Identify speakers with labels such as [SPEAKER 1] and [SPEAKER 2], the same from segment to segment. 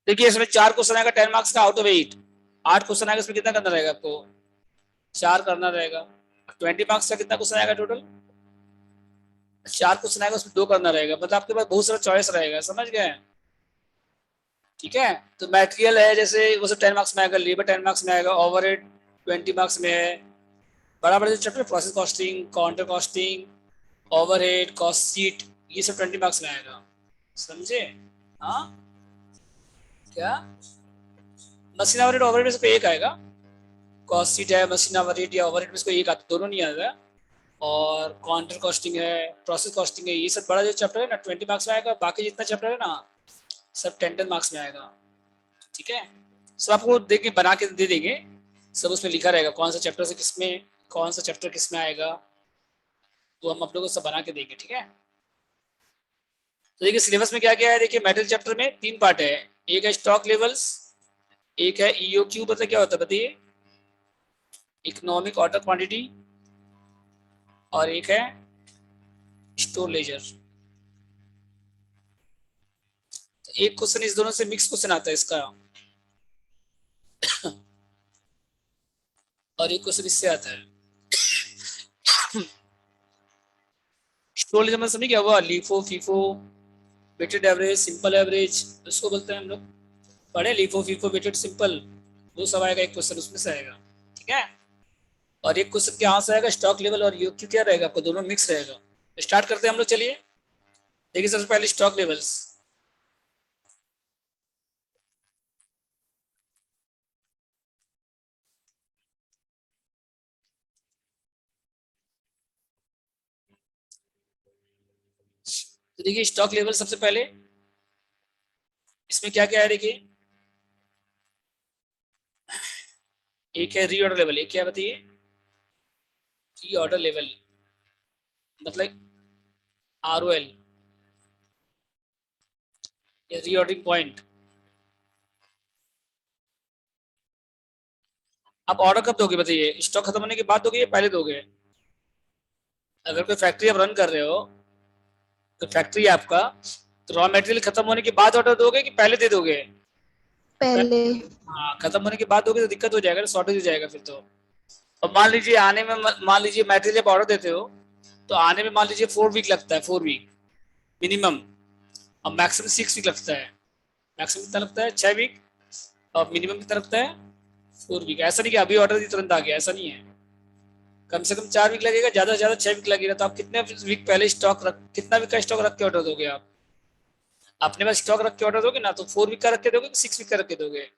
[SPEAKER 1] देखिए इसमें 4 क्वेश्चन आएगा 10 मार्क्स का आउट ऑफ 8। 8 क्वेश्चन आएगा, इसमें कितना करना रहेगा आपको? 4 करना रहेगा। 20 मार्क्स का कितना क्वेश्चन आएगा टोटल? 4 क्वेश्चन आएगा, उसमें 2 करना रहेगा। मतलब आपके पास बहुत सारा चॉइस रहेगा, समझ गए? ठीक है। तो मटेरियल है जैसे वो सब 10 मार्क्स में आएगा, लेबर 10 मार्क्स में आएगा, ओवरहेड 20 मार्क्स में है। बड़ा बड़ा जो chapter process costing, counter costing, overhead, cost sheet, ये सब 20 मार्क्स में आएगा, समझे? हाँ क्या? मशीन ओवरहेड ओवरहेड में से कोई एक आएगा। कॉस्ट शीट है, मशीन ओवरहेड या ओवरहेड में से कोई एक आता, दोनों नहीं आएगा। और काउंटर कॉस्टिंग है, प्रोसेस कॉस्टिंग है, ये सब बड़ा जो चैप्टर है ना 20 मार्क्स में आएगा। बाकी जितना चैप्टर है ना सब 10 मार्क्स में आएगा। ठीक है। सब आपको देंगे, बना के दे देंगे, सब उसमें लिखा रहेगा कौन सा चैप्टर से किसमें, कौन सा चैप्टर किस में आएगा, वो हम आप लोगों को सब बना के देंगे। ठीक है। तो देखिए सिलेबस में क्या क्या है। देखिए मेटल चैप्टर में 3 पार्ट है। एक है स्टॉक लेवल्स, एक है ईओक्यू, मतलब क्या होता है बताइए? इकोनॉमिक ऑर्डर क्वांटिटी, और एक है स्टोर लेजर। तो एक क्वेश्चन इस दोनों से मिक्स क्वेश्चन आता है इसका, और एक क्वेश्चन इससे आता है। स्टोर लेजर मतलब समझ क्या हुआ? LIFO, FIFO, weighted average, simple average, उसको बोलते हैं हम लोग। पढ़े लीफो, फीफो, वेटेड, सिंपल, वो सब आएगा एक क्वेश्चन उसमें से आएगा। ठीक है। और एक क्वेश्चन क्या से आएगा? स्टॉक लेवल और यूक्यू क्या रहेगा आपको, दोनों मिक्स रहेगा। स्टार्ट करते हैं हम लोग, चलिए। देखिए सबसे पहले स्टॉक लेवल्स। तो देखिए स्टॉक लेवल सबसे पहले, इसमें क्या क्या है देखिए। एक है री ऑर्डर लेवल, एक क्या बताइए? री ऑर्डर लेवल मतलब ROL या री ऑर्डरिंग पॉइंट। आप ऑर्डर कब दोगे बताइए? स्टॉक खत्म होने के बाद दोगे या पहले दोगे? अगर कोई फैक्ट्री आप रन कर रहे हो, तो फैक्ट्री आपका, तो रॉ मटेरियल खत्म होने के बाद ऑर्डर दोगे कि पहले दे दोगे?
[SPEAKER 2] पहले।
[SPEAKER 1] हाँ, खत्म होने के बाद दोगे तो दिक्कत हो जाएगा, शॉर्टेज हो जाएगा फिर तो। और मान लीजिए आने में, मान लीजिए मटेरियल जब ऑर्डर देते हो तो आने में मान लीजिए 4 वीक लगता है, 4 वीक मिनिमम, और मैक्सिमम 6 वीक लगता है। मैक्सिमम कितना लगता है? 6 वीक। और मिनिमम कितना लगता है? 4 वीक। ऐसा नहीं कि अभी ऑर्डर दी तुरंत आ गया, ऐसा नहीं है। कम से कम 4 वीक लगेगा, ज्यादा से ज्यादा 6 वीक लगेगा। तो आप कितने वीक पहले स्टॉक रख, कितना वीक का स्टॉक रख के ऑर्डर दोगे आप? अपने पास स्टॉक रख के ऑर्डर दोगे ना, तो 4 वीक का रख के दोगे कि 6 वीक का रख के दोगे?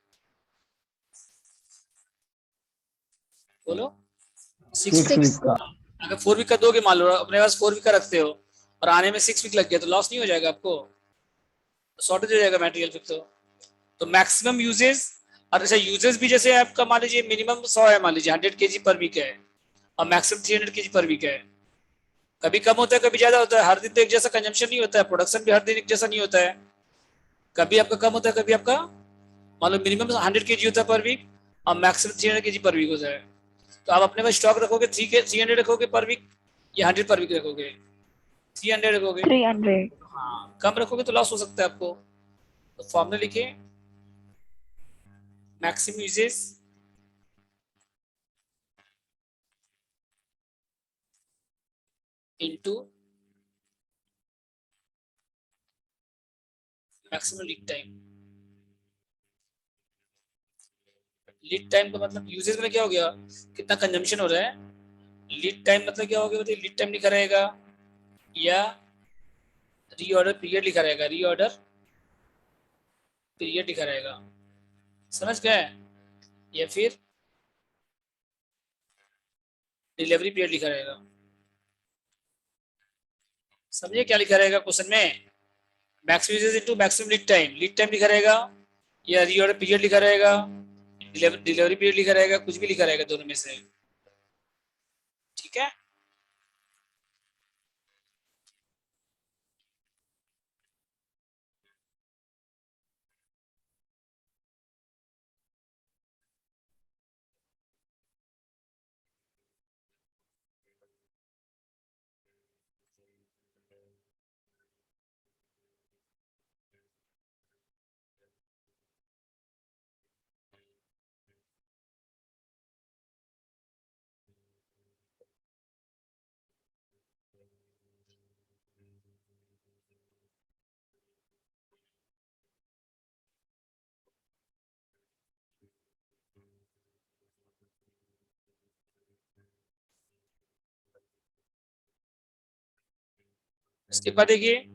[SPEAKER 1] बोलो। 6 वीक।
[SPEAKER 2] 6
[SPEAKER 3] का।
[SPEAKER 1] अगर 4 वीक का दोगे, मान लो अपने पास 4 वीक का रखते हो और आने में 6 वीक लग गया, तो लॉस नहीं हो जाएगा आपको? शॉर्टेज हो जाएगा मटेरियल फिर तो मैक्सिमम यूजेज। और अच्छा यूजेज भी जैसे आपका मान लीजिए मिनिमम 100 है, मान लीजिए 100 kg पर वीक है, और मैक्सिमम 300 kg पर वीक है। कभी कम होता है, कभी ज्यादा होता है। हर दिन तो एक जैसा कंजम्पशन नहीं होता है, प्रोडक्शन भी हर दिन एक जैसा नहीं होता है। कभी आपका कम होता है, कभी आपका मान लो मिनिमम 100 kg होता है पर वीक, और मैक्सिमम 300 kg पर वीक होता है। तो आप अपने पास स्टॉक रखोगे 300 रखोगे पर वीक, या 100 पर वीक रखोगे? 300 रखोगे।
[SPEAKER 2] 300।
[SPEAKER 1] हाँ, कम रखोगे तो लॉस हो सकता है आपको। तो फॉर्मूला लिखिए, maximum uses into maximum lead time. Lead time का मतलब यूजेस में क्या हो गया? कितना कंजम्पशन हो रहा है। लीड टाइम मतलब क्या हो गया बताइए? लीड टाइम लिखा रहेगा, या रीऑर्डर पीरियड लिखा रहेगा। रीऑर्डर पीरियड लिखा रहेगा, समझ गए? या फिर डिलीवरी पीरियड लिखा रहेगा। समझिए क्या लिखा रहेगा क्वेश्चन में? Maximum uses into maximum lead time लिखा रहेगा, या रीऑर्डर पीरियड लिखा रहेगा, डिलीवरी पीरियड लिखा रहेगा, कुछ भी लिखा रहेगा दोनों में से। ठीक है। उसके बाद देखिए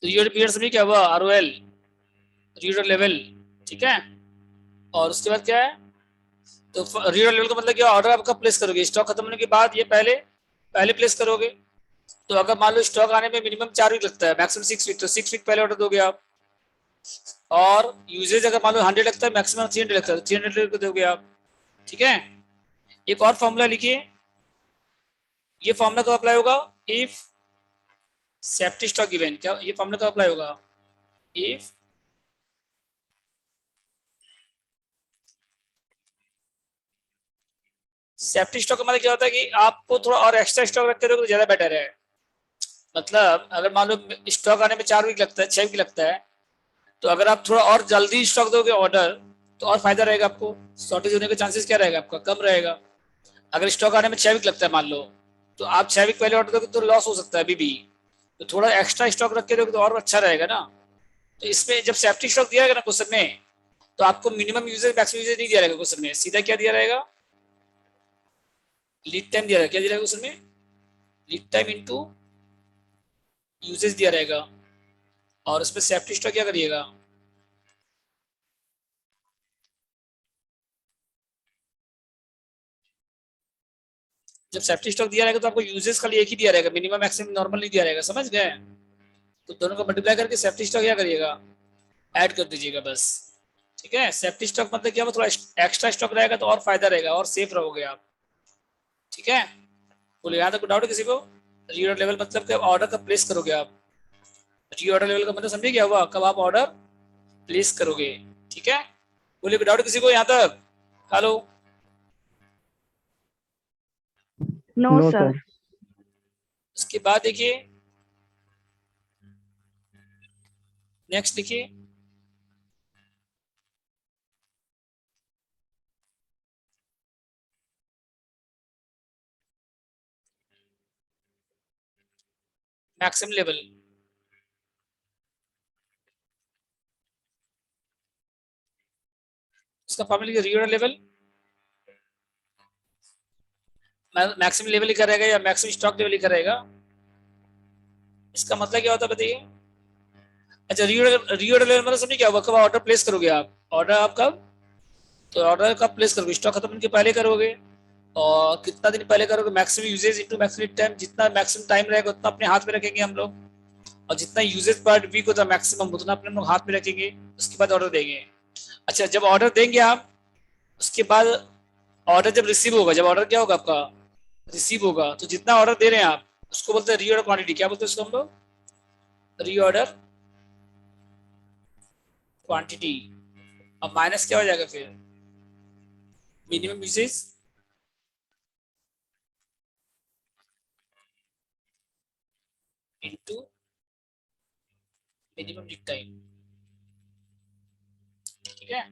[SPEAKER 1] रीड पीरियड से भी क्या हुआ, आरओएल रीडर लेवल, ठीक है। और उसके बाद क्या है, तो रीडर लेवल का मतलब क्या, ऑर्डर आपका प्लेस करोगे स्टॉक खत्म होने के बाद, ये पहले पहले प्लेस करोगे। तो अगर मान लो स्टॉक आने में मिनिमम 4 वीक लगता है, मैक्सिमम 6 वीक, तो 6 वीक पहले ऑर्डर दोगे आप। और यूजेज अगर मान लो 100 लगता है, मैक्सिमम 300 लगता है, तो 300 को दोगे आप, ठीक है। एक और फॉर्मूला लिखिए, ये फॉर्मूला कब अप्लाई होगा, इफ सेफ्टी स्टॉक गिवन, क्या ये फॉर्मूला कब अप्लाई होगा, इफ सेफ्टी स्टॉक का मतलब क्या होता है कि आपको थोड़ा और एक्स्ट्रा स्टॉक रख के दोगे तो ज्यादा बेटर है। मतलब अगर मान लो स्टॉक आने में 4 वीक लगता है, 6 वीक लगता है, तो अगर आप थोड़ा और जल्दी स्टॉक दोगे ऑर्डर, तो और फायदा रहेगा आपको, शॉर्टेज होने का चांसेस क्या रहेगा आपका, कम रहेगा। अगर स्टॉक आने में 6 वीक लगता है मान लो, तो आप 6 वीक पहले ऑर्डर दोगे तो लॉस हो सकता है अभी भी। तो थोड़ा एक्स्ट्रा स्टॉक रख के दोगे तो और अच्छा रहेगा ना। तो इसमें जब सेफ्टी स्टॉक दिया रहेगा ना क्वेश्चन में, तो आपको मिनिमम यूजेज मैक्सिमम यूजेज नहीं दिया रहेगा क्वेश्चन में, सीधा क्या दिया रहेगा, लीड टाइम दिया रहेगा। क्या दिया रहेगा क्वेश्चन में, लीड टाइम इंटू यूजेज दिया रहेगा। और उसमें सेफ्टी स्टॉक क्या करिएगा, जब सेफ्टी स्टॉक दिया रहेगा तो आपको यूजेस का लिए एक ही दिया रहेगा, मिनिमम मैक्सिमम नॉर्मल नहीं दिया रहेगा, समझ गए। तो दोनों को मल्टीप्लाई करके सेफ्टी स्टॉक क्या करिएगा, ऐड कर दीजिएगा बस, ठीक है। सेफ्टी स्टॉक मतलब क्या, थोड़ा एक्स्ट्रा स्टॉक रहेगा तो और फायदा रहेगा और सेफ रहोगे आप, ठीक है। बोले यहाँ तक डाउट है किसी को, रीऑर्डर लेवल मतलब कि ऑर्डर कब प्लेस करोगे आप, रीऑर्डर लेवल का मतलब समझे क्या हुआ, कब आप ऑर्डर प्लेस करोगे, ठीक है। बोले डाउट किसी को यहाँ तक, hello.
[SPEAKER 2] No
[SPEAKER 3] no
[SPEAKER 2] sir.
[SPEAKER 3] Sir.
[SPEAKER 1] उसके बाद देखिए नेक्स्ट देखिए, मैक्सिमम लेवल, इसका formula reorder level maximum level लिखा रहेगा या मैक्सिमम स्टॉक लेवल लिखा रहेगा, इसका मतलब क्या होता है बताइए। अच्छा रीऑर्डर लेवल मतलब समझिए क्या हुआ, कब ऑर्डर प्लेस करोगे आप, ऑर्डर आप कब, तो ऑर्डर कब प्लेस करोगे, स्टॉक खत्म होने के पहले करोगे। और कितना दिन पहले करोगे, maximum usages into maximum time, जितना मैक्सिमम टाइम रहेगा उतना अपने हाथ में रखेंगे हम लोग। और जितना यूजेज पर वीक होता है मैक्सिमम, उतना अपने लोग हाथ में रखेंगे, उसके बाद ऑर्डर देंगे। अच्छा जब ऑर्डर देंगे आप, उसके बाद ऑर्डर जब रिसीव होगा, जब ऑर्डर क्या होगा आपका, रिसीव होगा, तो जितना ऑर्डर दे रहे हैं आप उसको बोलते हैं रीऑर्डर क्वांटिटी, क्या बोलते हैं उसको हम लोग, रीऑर्डर क्वांटिटी। अब माइनस क्या हो जाएगा फिर, minimum usages into minimum lead time, ठीक है।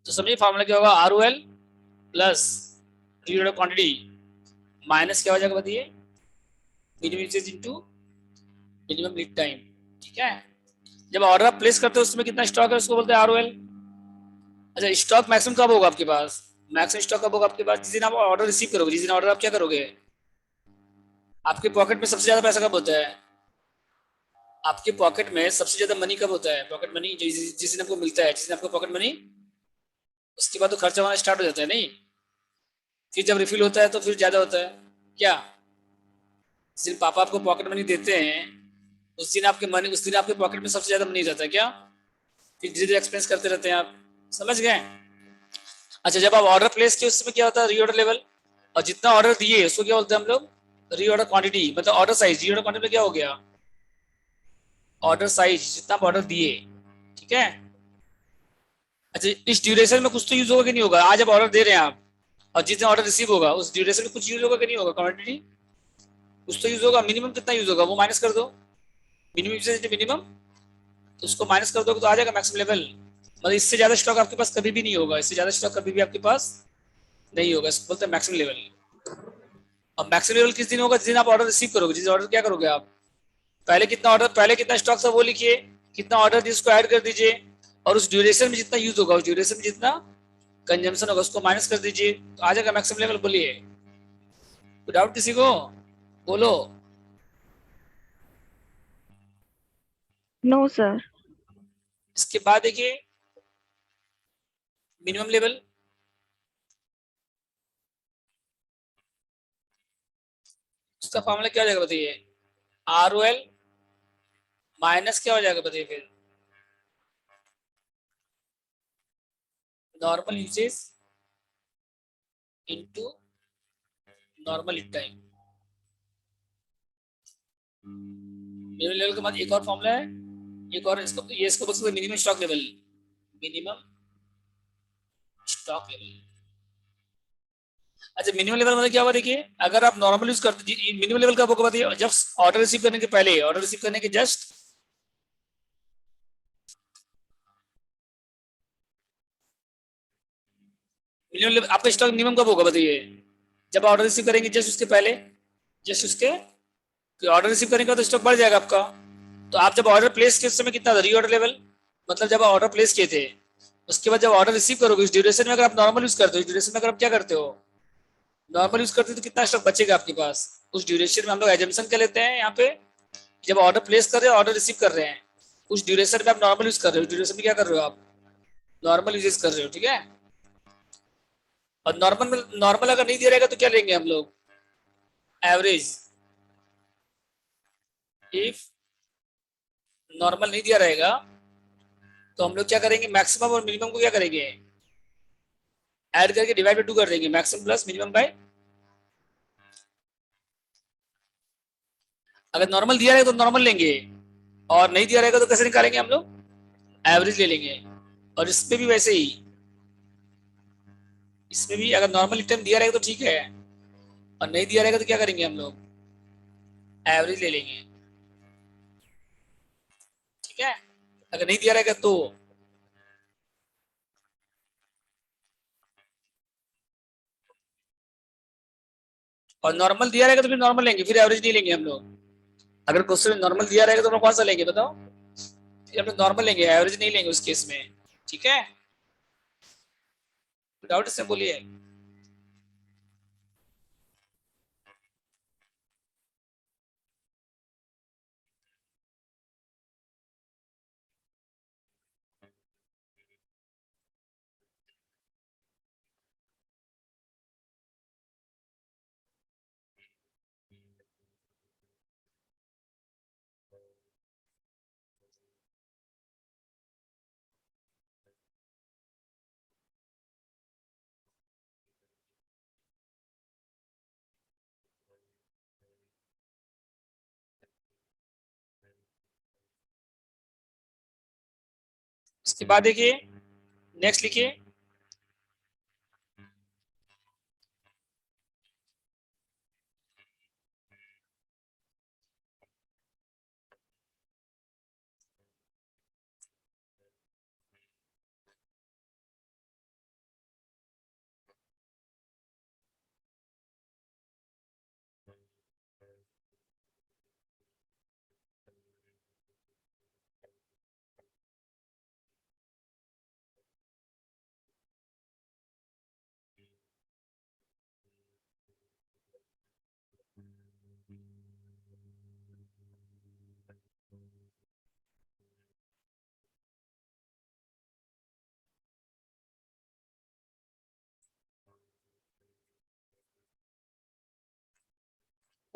[SPEAKER 1] तो समझिए फॉर्मूला क्या होगा, R O L plus reorder quantity minus क्या हो जाएगा बताइए, minimum usages into minimum lead time, ठीक है। जब ऑर्डर आप प्लेस करते हो उसमें कितना स्टॉक है उसको बोलते हैं आर ओ एल। अच्छा स्टॉक मैक्सिमम कब होगा आपके पास, मैक्सिमम स्टॉक कब होगा आपके पास, जिस दिन आप ऑर्डर रिसीव करोगे, जिस दिन ऑर्डर आप क्या करोगे, आपके पॉकेट में सबसे ज्यादा पैसा कब होता है, आपके पॉकेट में सबसे ज्यादा मनी कब होता है, पॉकेट मनी जिस दिन आपको मिलता है, जिस दिन आपको पॉकेट मनी, उसके बाद तो खर्चा होना स्टार्ट हो जाता है नहीं, फिर जब रिफिल होता है तो फिर ज्यादा होता है क्या। जिस दिन पापा आपको पॉकेट मनी देते हैं, उस दिन आपके मनी, उस दिन आपके पॉकेट में सबसे ज्यादा मनी रहता है क्या, फिर धीरे धीरे एक्सपेंस करते रहते हैं आप, समझ गए। अच्छा, जब आप ऑर्डर प्लेस किए उसमें क्या होता है, रीऑर्डर लेवल, और जितना ऑर्डर दिए उसको क्या बोलते हैं हम लोग, रीऑर्डर क्वांटिटी, मतलब ऑर्डर साइज। रीऑर्डर क्वांटिटी में क्या हो गया, ऑर्डर साइज, जितना आप ऑर्डर दिए, ठीक है। अच्छा, इस ड्यूरेशन में कुछ तो यूज होगा कि नहीं होगा, आज आप ऑर्डर दे रहे हैं आप, और जितना ऑर्डर रिसीव होगा उस ड्यूरेशन में कुछ यूज होगा कि नहीं होगा, क्वांटिटी कुछ तो यूज होगा। मिनिमम कितना यूज होगा वो माइनस कर दो, मिनिमम यूजेज मिनिमम, तो उसको माइनस कर दोगे तो आ जाएगा मैक्सिमम लेवल। मतलब इससे ज्यादा स्टॉक आपके पास कभी भी नहीं होगा, इससे ज्यादा स्टॉक कभी भी आपके पास नहीं होगा, इसको बोलते हैं मैक्सिमम लेवल। अब मैक्सिमम लेवल किस दिन होगा, जिस दिन आप ऑर्डर रिसीव करोगे, जिस ऑर्डर क्या करोगे आप, पहले कितना ऑर्डर, पहले कितना स्टॉक था वो लिखिए, कितना ऑर्डर जिसको ऐड कर दीजिए, और उस ड्यूरेशन में जितना यूज होगा, उस ड्यूरेशन में जितना कंजम्पशन होगा उसको माइनस कर दीजिए, तो आ जाएगा मैक्सिमम लेवल। बोलिए, कोई डाउट किसी को, बोलो।
[SPEAKER 2] No, sir.
[SPEAKER 1] इसके बाद देखिए मिनिमम लेवल, उसका फॉर्मूला क्या हो जाएगा बताइए, आर ओ एल माइनस क्या हो जाएगा बताइए फिर, normal uses into normal lead time. Minimum level के बाद एक और फॉर्मूला है, एक और, इसको ये इसको बोल सकते हैं minimum stock level, minimum stock level. अच्छा, मिनिमम लेवल मतलब क्या हुआ देखिए, अगर आप नॉर्मल यूज करते, मिनिमम लेवल कब होगा बताइए, जब ऑर्डर रिसीव करने के पहले, ऑर्डर रिसीव करने के जस्ट, मिनिमम लेवल आपका स्टॉक मिनिमम कब होगा बताइए, जब ऑर्डर रिसीव करेंगे जस्ट उसके पहले, जस्ट उसके ऑर्डर रिसीव करने के बाद स्टॉक बढ़ जाएगा आपका। तो आप जब ऑर्डर प्लेस किए उस समय कितना था, रीऑर्डर लेवल, मतलब जब ऑर्डर प्लेस किए थे उसके बाद जब ऑर्डर रिसीव करोगे उस ड्यूरेशन में, अगर आप नॉर्मल यूज करते हो, इस ड्यूरेशन में अगर आप क्या करते हो, नॉर्मल यूज करते हो, तो कितना स्टॉक बचेगा आपके पास उस ड्यूरेशन में। हम लोग एजम्पशन क्या लेते हैं यहाँ पे, जब ऑर्डर प्लेस कर रहे हो, ऑर्डर रिसीव कर रहे हैं, उस ड्यूरेशन में आप नॉर्मल यूज कर रहे हो, उस ड्यूरेशन में क्या कर रहे हो आप, नॉर्मल यूजेस कर रहे हो, ठीक है। और नॉर्मल, नॉर्मल अगर नहीं दिया रहेगा तो क्या लेंगे हम लोग, एवरेज। इफ नॉर्मल नहीं दिया रहेगा तो हम लोग क्या करेंगे, मैक्सिमम और मिनिमम को क्या करेंगे, ऐड करके डिवाइड बाय 2 कर देंगे, मैक्सिमम प्लस मिनिमम बाय, अगर नॉर्मल दिया रहेगा तो नॉर्मल लेंगे, और नहीं दिया रहेगा तो कैसे निकालेंगे हम लोग, एवरेज ले लेंगे। और इसमें भी वैसे ही, इसमें भी अगर नॉर्मल टाइम दिया रहेगा तो ठीक है, और नहीं दिया रहेगा तो क्या करेंगे हम लोग, एवरेज ले लेंगे, ठीक है। अगर नहीं दिया रहेगा तो, और नॉर्मल दिया रहेगा तो फिर नॉर्मल लेंगे, फिर एवरेज नहीं लेंगे हम लोग। अगर क्वेश्चन में नॉर्मल दिया रहेगा तो हम लोग कौन सा लेंगे बताओ, फिर हम लोग नॉर्मल लेंगे, एवरेज नहीं लेंगे उस केस में, ठीक है। डाउट इससे बोलिए। इसके बाद देखिए नेक्स्ट लिखिए,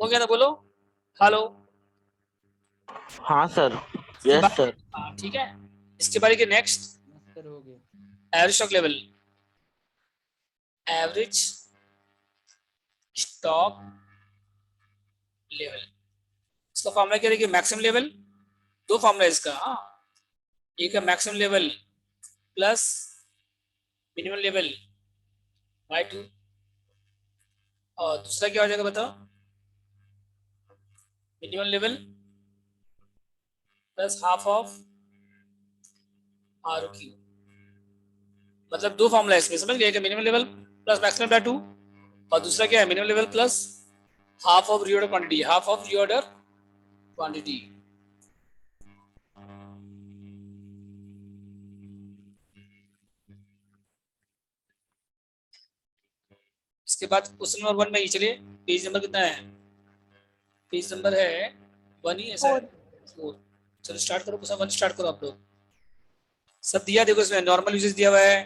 [SPEAKER 1] हो गया ना, बोलो हेलो।
[SPEAKER 3] हाँ सर,
[SPEAKER 1] इसके
[SPEAKER 3] यस
[SPEAKER 1] बाद,
[SPEAKER 3] सर।
[SPEAKER 1] हाँ ठीक है, इसके बाद देखिए नेक्स्ट,
[SPEAKER 3] सर हो गया।
[SPEAKER 1] Average stock level. Average stock level, इसका फॉर्मूला क्या देखिए, मैक्सिमम लेवल, दो फॉर्मूला इसका, हाँ, एक है maximum level plus minimum level by 2, और दूसरा क्या हो जाएगा बताओ, minimum level plus half of R Q, मतलब दो फॉर्मूला इसमें, समझ गए, minimum level plus maximum by 2, और दूसरा क्या है, minimum level plus half of reorder quantity, half of reorder quantity. इसके बाद क्वेश्चन नंबर 1 में ही चलिए, पेज नंबर कितना है, पेज नंबर है 1 ही ऐसा है, 4। चलो स्टार्ट करो, क्वेश्चन 1 स्टार्ट करो आप लोग। सब दिया देखो, इसमें नॉर्मल यूजेस दिया हुआ है,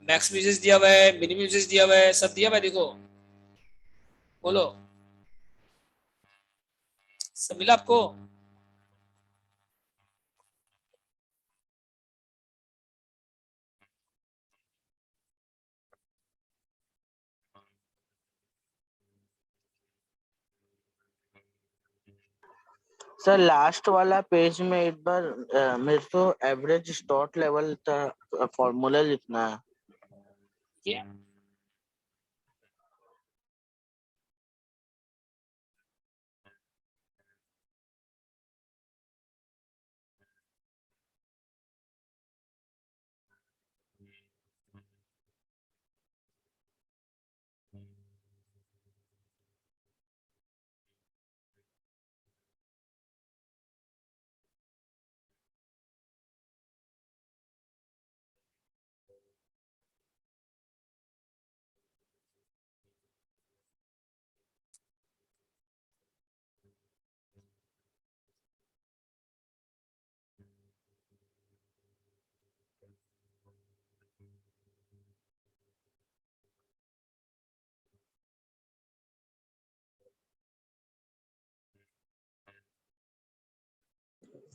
[SPEAKER 1] मैक्सिमम यूजेस दिया हुआ है, मिनिमम यूजेस दिया हुआ है, सब दिया हुआ है, देखो बोलो, सब मिला आपको?
[SPEAKER 3] सर लास्ट वाला पेज में एक बार मेरे को एवरेज स्टॉक लेवल फॉर्मूला लिखना है।
[SPEAKER 1] ये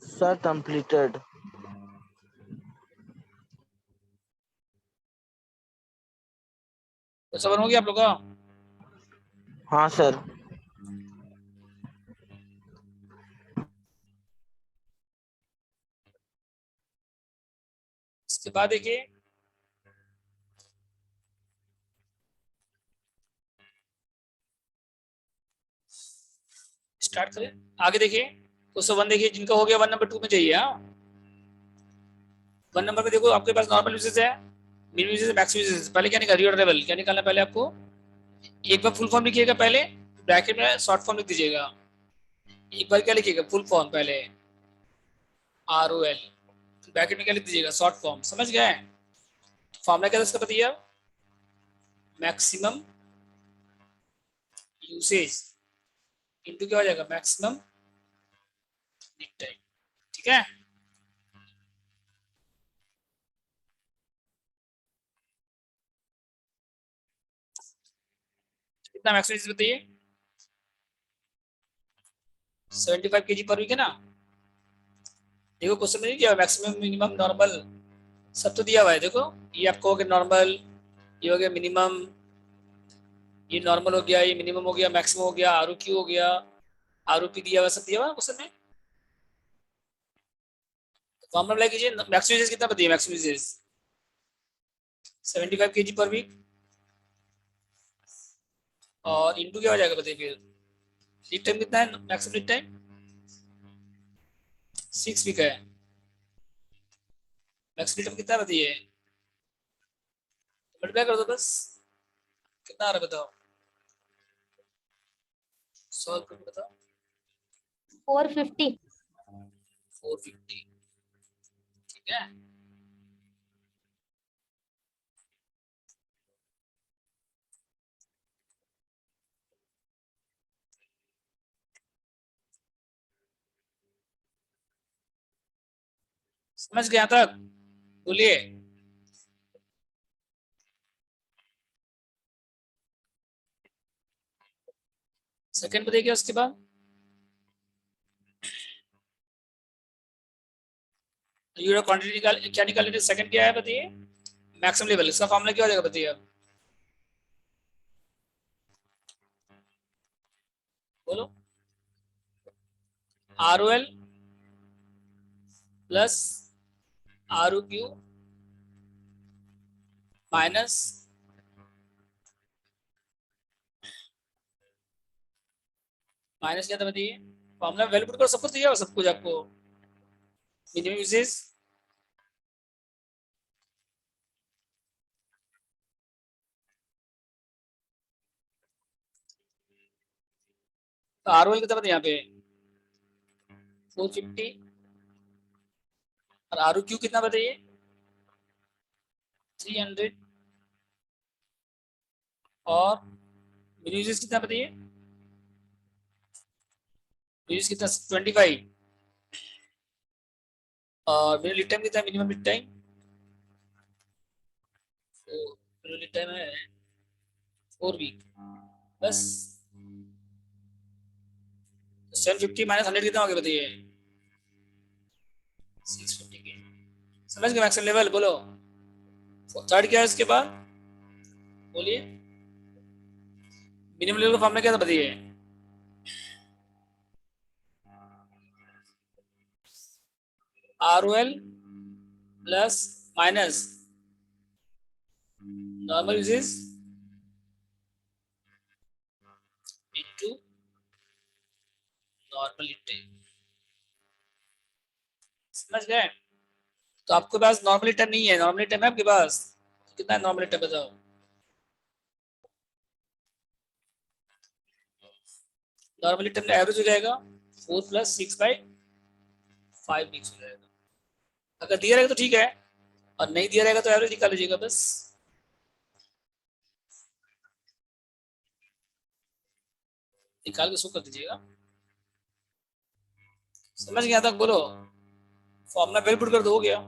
[SPEAKER 3] सर कंप्लीटेड।
[SPEAKER 1] तो सब हो गया आप लोग का?
[SPEAKER 3] हाँ सर।
[SPEAKER 1] इसके बाद देखिए, स्टार्ट करें, आगे देखिए, क्वेश्चन 1 देखिए, जिनका हो गया 1 नंबर 2 में चाहिए, हाँ 1 नंबर में देखो आपके पास नॉर्मल यूजेस है, मिनिमम यूजेस है, मैक्सिमम यूजेस, पहले क्या निकाल, रीऑर्डर लेवल क्या निकालना है पहले आपको, एक बार फुल फॉर्म लिखिएगा, पहले ब्रैकेट में शॉर्ट फॉर्म लिख दीजिएगा, एक बार क्या लिखिएगा फुल फॉर्म, पहले आर ओ एल, ब्रैकेट में क्या लिख दीजिएगा शॉर्ट फॉर्म, समझ गए? फॉर्मूला क्या था इसका बताइए, मैक्सिमम यूसेज इनटू क्या हो जाएगा, मैक्सिमम लीड टाइम, ठीक है? कितना मैक्सिमम यूसेज बताइए, 75 kg पर वीक है ना, देखो क्वेश्चन में नहीं दिया मैक्सिमम मिनिमम नॉर्मल, सब तो दिया हुआ है, देखो ये आपको हो गया नॉर्मल, ये हो गया मिनिमम, ये नॉर्मल हो गया, ये मिनिमम हो गया, मैक्सिमम हो गया, आर क्यू हो गया, आर पी दिया हुआ, सब दिया हुआ क्वेश्चन में। फॉर्मूला अप्लाई कीजिए, मैक्सिमम यूसेज कितना बताइए, maximum usage 75 kg per week, और इनटू क्या हो जाएगा बताइए फिर, लीड टाइम कितना है, मैक्सिमम लीड टाइम 6 वीक है, मैक्सिमम लीड टाइम कितना है बताइए, मल्टीप्लाई कर दो बस, कितना आ रहा है बताओ, सॉल्व करके बताओ,
[SPEAKER 2] 450।
[SPEAKER 1] 450, ठीक है? समझ गया तक, बोलिए। सेकंड बताइए उसके बाद, यूरो क्वांटिटी निकाल, क्या निकाल, सेकंड क्या है बताइए, मैक्सिमम लेवल, इसका फॉर्मूला क्या हो जाएगा बताइए अब, बोलो। ROL plus ROQ minus minus क्या था बताइए, फॉर्मूला वैल्यू पुट करो, सब कुछ दिया हो, सब कुछ आपको। मिनिमम यूजेस तो ROL कितना बताइए यहाँ पे 450 और ROQ कितना बताइए 300 और मिनिमम यूजेस कितना बताइए, यूजेस कितना 25 और मिनिमम लीड टाइम कितना है, मिनिमम लीड टाइम तो मिनिमम लीड टाइम है 4 वीक बस। 750 माइनस 100 कितना हो गया बताइए 650 के। समझ गए मैक्सिमम लेवल बोलो। थर्ड क्या है इसके बाद बोलिए, मिनिमम लेवल का फॉर्मूला क्या था बताइए ROL plus minus normal uses into normal lead. समझ गए। तो आपके पास नॉर्मल टाइम नहीं है, नॉर्मल टाइम है आपके पास, कितना है नॉर्मल टाइम बताओ। नॉर्मल टाइम का एवरेज हो जाएगा 4+6/5 वीक्स हो जाएगा। अगर दिया रहेगा तो ठीक है, और नहीं दिया रहेगा तो एवरेज निकाल लीजिएगा बस। निकाल के शो कर दीजिएगा। समझ गया तक बोलो, फॉर्मूला वेल पुट कर दो, हो गया।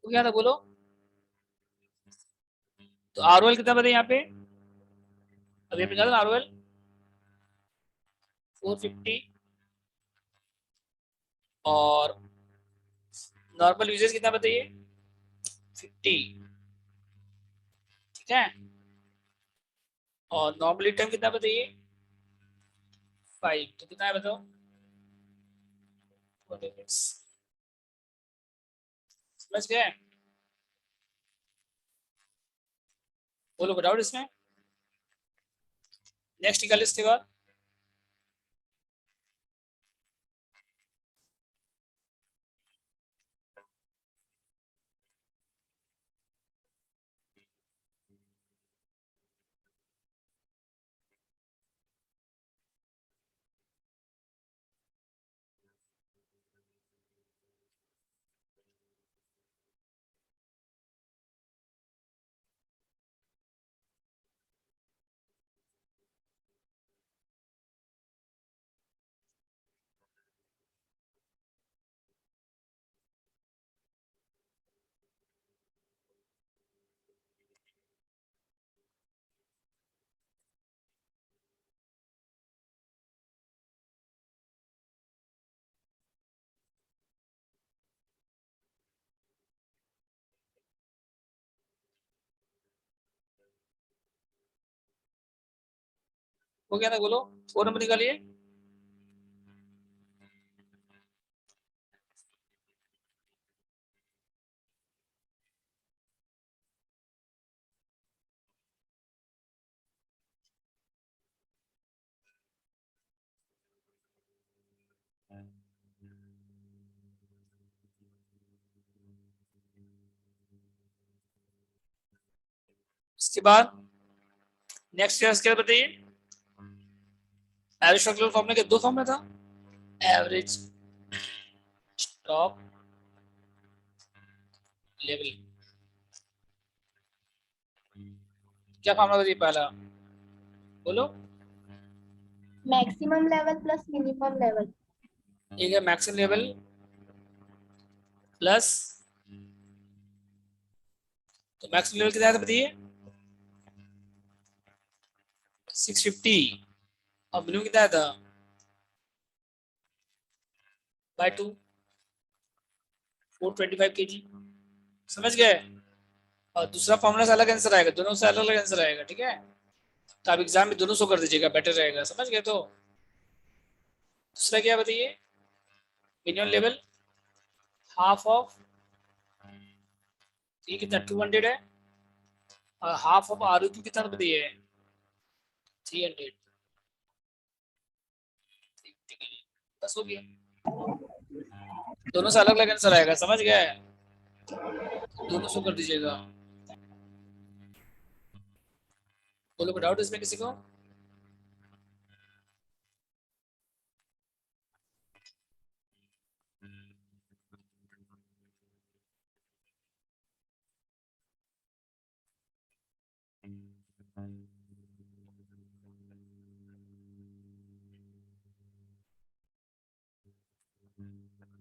[SPEAKER 1] हो गया था बोलो। तो ROL कितना बताइए यहाँ पे, अभी आपने कहा था ROL 450 और नॉर्मल यूजेस कितना बताइए 50, ठीक है। और नॉर्मल टाइम कितना बताइए 5, तो कितना है बताओ 40 मिनट्स। समझ गए। बोलो कोई डाउट इसमें, नेक्स्ट निकाल इसके बाद। हो गया ना बोलो, 4 नंबर निकालिए। उसके बाद नेक्स्ट क्या बताइए, एवरेज स्टॉक लेवल फॉर्मूला के दो फॉर्मूला था, एवरेज स्टॉक लेवल, क्या फॉर्मूला बताइए पहला, बोलो।
[SPEAKER 2] Maximum level plus minimum level.
[SPEAKER 1] एक है मैक्सिमम लेवल प्लस, तो मैक्सिमम लेवल कितना था बताइए 650, और मिनिमम कितना था बाय 2 425 kg, समझ गए। और दूसरा फॉर्मूला से अलग आंसर आएगा, दोनों से अलग अलग आंसर आएगा, ठीक है। तो आप एग्जाम में दोनों शो कर दीजिएगा, बेटर रहेगा, समझ गए। तो दूसरा क्या बताइए, मिनिमम लेवल हाफ ऑफ, ये कितना 200 है, और हाफ ऑफ आर क्यू कितना बताइए 300, बस हो गया, दोनों से अलग अलग आंसर आएगा, समझ गए। दोनों शो कर दीजिएगा। बोलो कोई डाउट इसमें किसी को।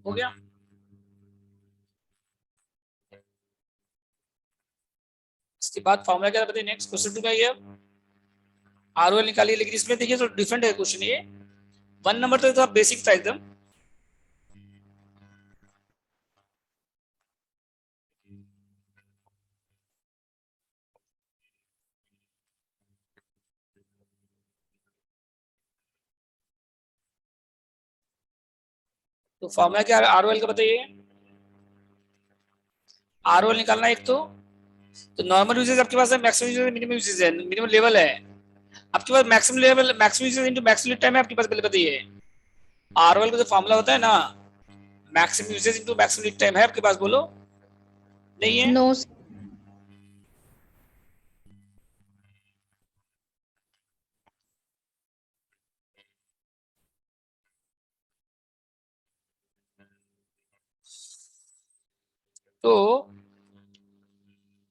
[SPEAKER 1] हो गया। इसके बाद फॉर्मूला क्या बताइए, नेक्स्ट क्वेश्चन 2 का ये आर ओ एल निकालिए, लेकिन इसमें देखिए तो डिफरेंट है क्वेश्चन ये, 1 नंबर तो बेसिक था एकदम। तो फॉर्मूला क्या आर ओ एल का बताइए, आर ओ एल निकालना एक तो नॉर्मल यूजेज आपके पास है, मैक्सिमम यूजेज, मिनिमम यूजेज है, मिनिमम लेवल है आपके पास, maximum level, maximum usages into maximum time है आपके पास, पहले बताइए। आर ओ एल का जो फॉर्मूला होता है ना, maximum usages into maximum time है आपके पास, बोलो नहीं है।
[SPEAKER 2] नो।
[SPEAKER 1] तो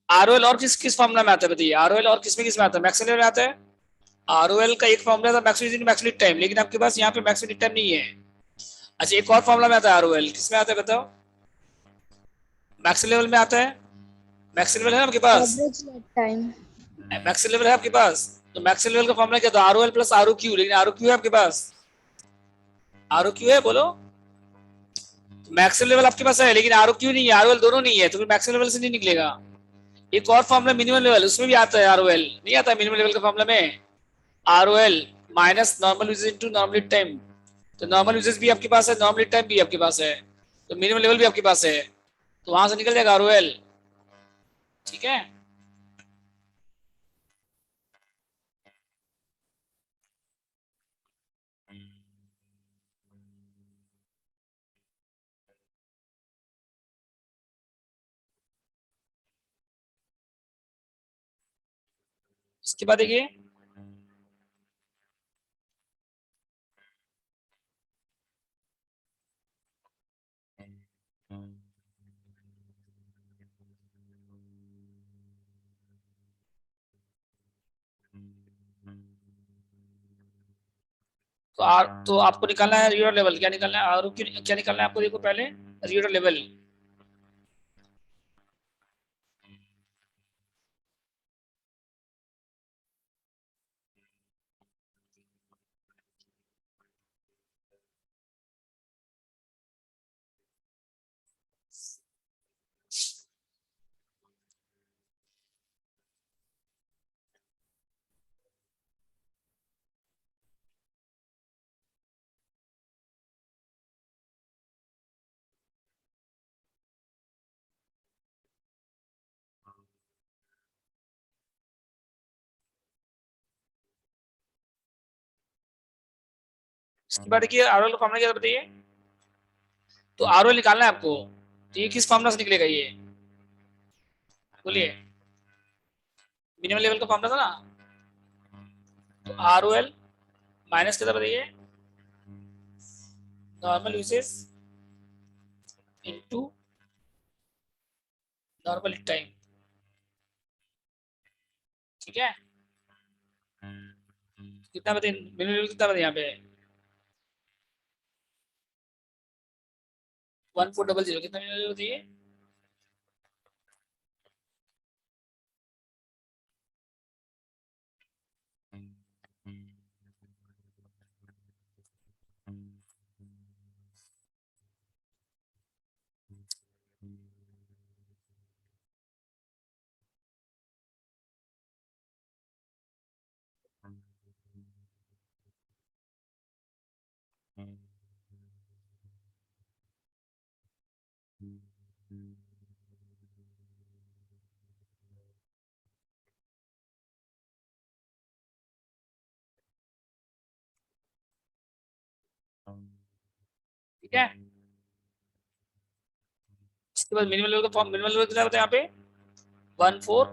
[SPEAKER 1] आर ओ एल और किस किस फॉर्मूला में आता है बताइए, आर ओ एल और किस में आता है, मैक्सिमम लेवल में आता है। आर ओ एल का एक फॉर्मूला था मैक्सिमम यूजेज मैक्सिमम टाइम, लेकिन आपके पास यहाँ पे मैक्सिमम टाइम नहीं है। अच्छा एक और फॉर्मूला में आता है आर ओ एल, किस में आता है बताओ, मैक्सिमम लेवल में आता है, मैक्सिमम लेवल है आपके पास,
[SPEAKER 2] average lead time.
[SPEAKER 1] Maximum level है आपके पास। तो मैक्सिमम लेवल का फॉर्मूला क्या था, R O L plus R O Q, लेकिन आर ओ क्यू है आपके पास, आर ओ क्यू है बोलो। मैक्सिमम लेवल आपके पास है, लेकिन आर ओ क्यू नहीं है, आर ओ एल दोनों नहीं है, तो फिर मैक्सिमम लेवल से नहीं निकलेगा। एक और फॉर्मूला मिनिमम लेवल, उसमें भी आता है आर ओ एल, नहीं आता है मिनिमम लेवल का फॉर्मूला में, R O L minus normal usages into normal time. तो नॉर्मल यूजेज भी आपके पास है, नॉर्मल टाइम भी आपके पास है, तो मिनिमम लेवल भी आपके पास है, तो वहां से निकल जाएगा आर ओ एल, ठीक है। इसके बाद देखिए, तो आपको निकालना है रीडर लेवल, क्या निकालना है, आर क्या निकालना है आपको, देखो पहले रीडर लेवल। इसके बाद देखिए आर का फॉर्मूला क्या बताइए, तो आर निकालना है आपको, तो ये किस फॉर्मूला से निकलेगा ये, बोलिए। मिनिमम लेवल का फॉर्मूला था ना, तो आर ओ एल माइनस कितना बताइए, normal usage into normal time, ठीक है। कितना बताइए मिनिमम लेवल कितना बताइए यहाँ पे, 1400, कितना मिनिमम लेवल बताइए, ठीक है। इसके बाद मिनिमम लेवल का फॉर्म, मिनिमम लेवल कितना बताया यहाँ पे 14,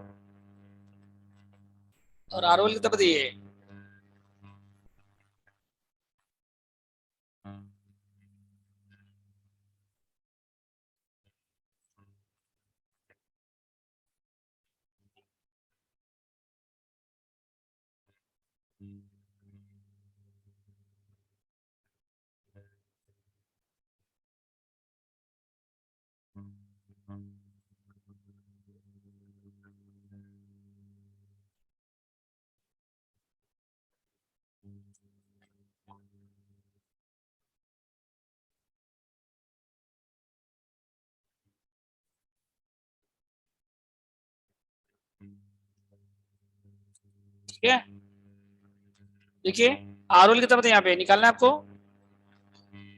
[SPEAKER 1] और आर ओ एल कितना बताइए, ठीक है। देखिए आर ओ एल कितना बताइए यहाँ पे निकालना है आपको,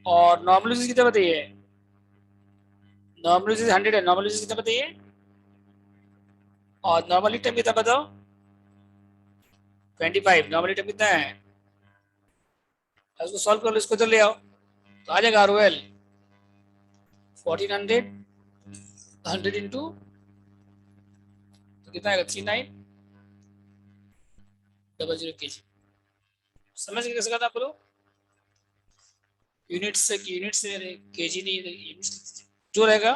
[SPEAKER 1] और नॉर्मल यूसेज कितना बताइए, नॉर्मल यूसेज 100 है, नॉर्मल यूसेज कितना बताइए, और नॉर्मली टाइम कितना बताओ 25, नॉर्मली टाइम कितना है, इसको सॉल्व कर लो, इसको इधर ले आओ, तो आ जाएगा आर ओ एल 1400, 100 इंटू, तो कितना आएगा 3900 kg। समझ गए कैसे करना आप लोग, यूनिट से केजी नहीं, यूनिट जो रहेगा,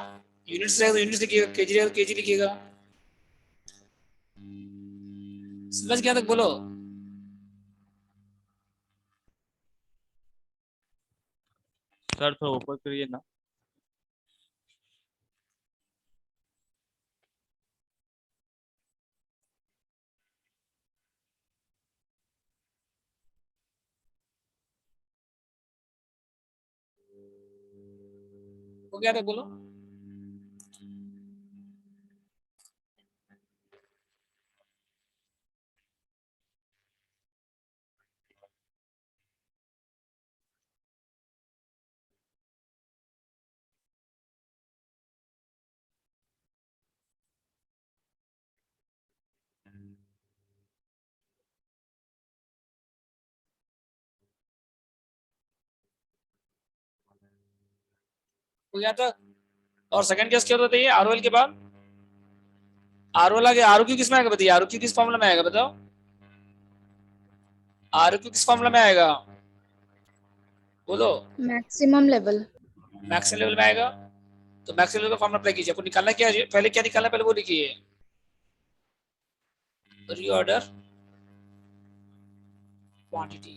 [SPEAKER 1] यूनिट रहेगा तो यूनिट लिखिएगा, केजी रहेगा तो केजी लिखिएगा। समझ गया तक बोलो।
[SPEAKER 4] सर थोड़ा ऊपर करिए ना।
[SPEAKER 1] हो गया तक बोलो। हो गया तक। और सेकंड केस क्या होता है, आर ओ एल के बाद आर ओ एल आ गया, आर ओ क्यू किस में आएगा बताइए, आर ओ क्यू किस फॉर्मूला में आएगा बताओ, आर ओ क्यू किस फॉर्मूला में आएगा बोलो,
[SPEAKER 2] maximum level.
[SPEAKER 1] मैक्सिमम लेवल में आएगा। तो मैक्सिमम लेवल का फॉर्मूला अप्लाई कीजिए, आपको निकालना क्या है, पहले क्या निकालना है पहले वो लिखिए, reorder quantity,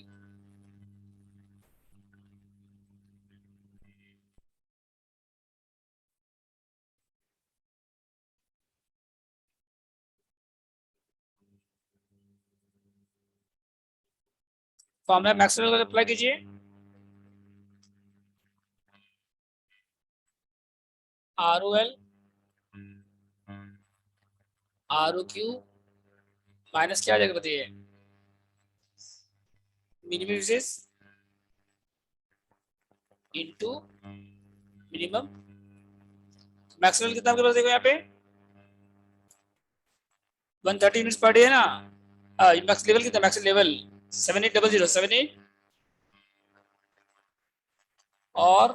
[SPEAKER 1] formula maximum level apply कीजिए, R O L R O Q minus क्या आ जाएगा बताइए, minimum usage into minimum, maximum कितना आपके पास देखो यहाँ पे 130 यूनिट्स पर डे है ना, मैक्स लेवल कितना, मैक्स लेवल 7800, और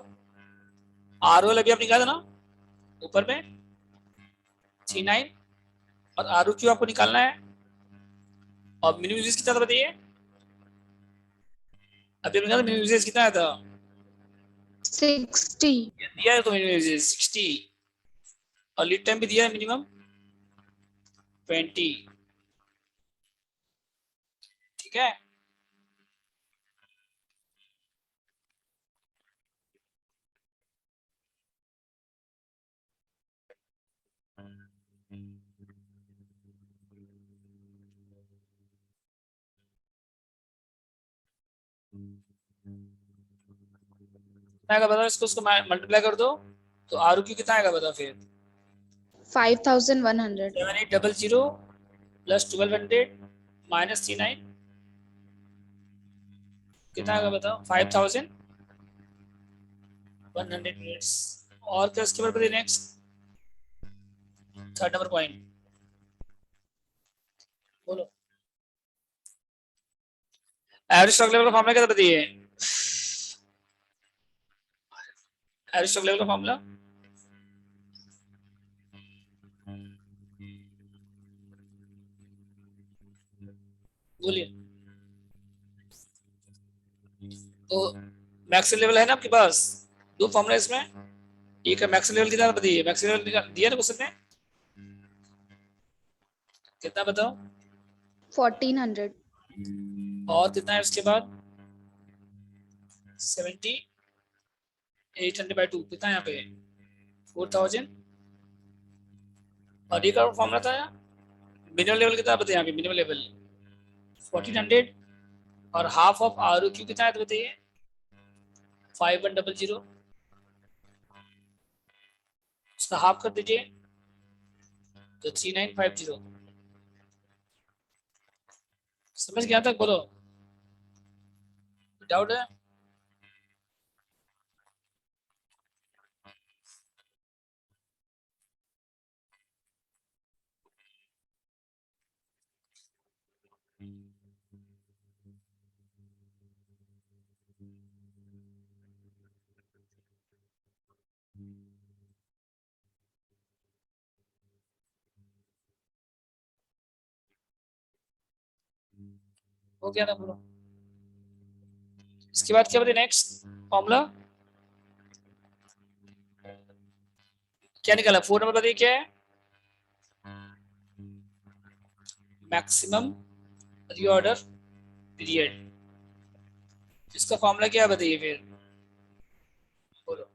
[SPEAKER 1] आर ओ एल अभी आप निकाला था ना ऊपर में 39, और आर ओ क्यू आपको निकालना है और मिनिमम यूजेज कितना था बताइए? अभी हमने कहा मिनिमम यूजेज कितना आया था?
[SPEAKER 2] 60.
[SPEAKER 1] ये दिया है तो मिनिमम यूजेज 60 और लीड टाइम भी दिया है मिनिमम 20. ठीक है, कितना आएगा बताओ? इसको मल्टीप्लाई कर दो तो आर क्यू कितना आएगा बताओ फिर?
[SPEAKER 2] 5100.
[SPEAKER 1] 7800 प्लस 1200 माइनस 39 कितना आएगा बताओ? 5100 मिनट्स. और क्या उसके बाद बताइए नेक्स्ट थर्ड नंबर पॉइंट बोलो. एवरेज स्टॉक लेवल का फॉर्मूला क्या था बताइए? एवरेज स्टॉक लेवल का फॉर्मूला बोलिए. तो मैक्सिमम लेवल है ना आपके पास? दो फॉर्मूला इसमें. एक है मैक्सिमम लेवल कितना बताइए? मैक्सिमम लेवल दिया ना क्वेश्चन में, कितना बताओ?
[SPEAKER 2] 1400.
[SPEAKER 1] और कितना है उसके बाद? 7800/2 कितना है यहाँ पे? 4000. और ये का फॉर्मूला था मिनिमम लेवल कितना बताइए? यहाँ पे मिनिमम लेवल 1400 और हाफ ऑफ आर क्यू कितना है तो बताइए? 5100. उसका हाफ कर दीजिए तो 3950. समझ गया तक बोलो? डाउट है? हो गया ना बोलो? इसके बाद क्या बताइए नेक्स्ट फॉर्मूला क्या निकाला? 4 नंबर बताइए क्या है? Maximum reorder period. इसका फॉर्मूला क्या है बताइए फिर? बोलो.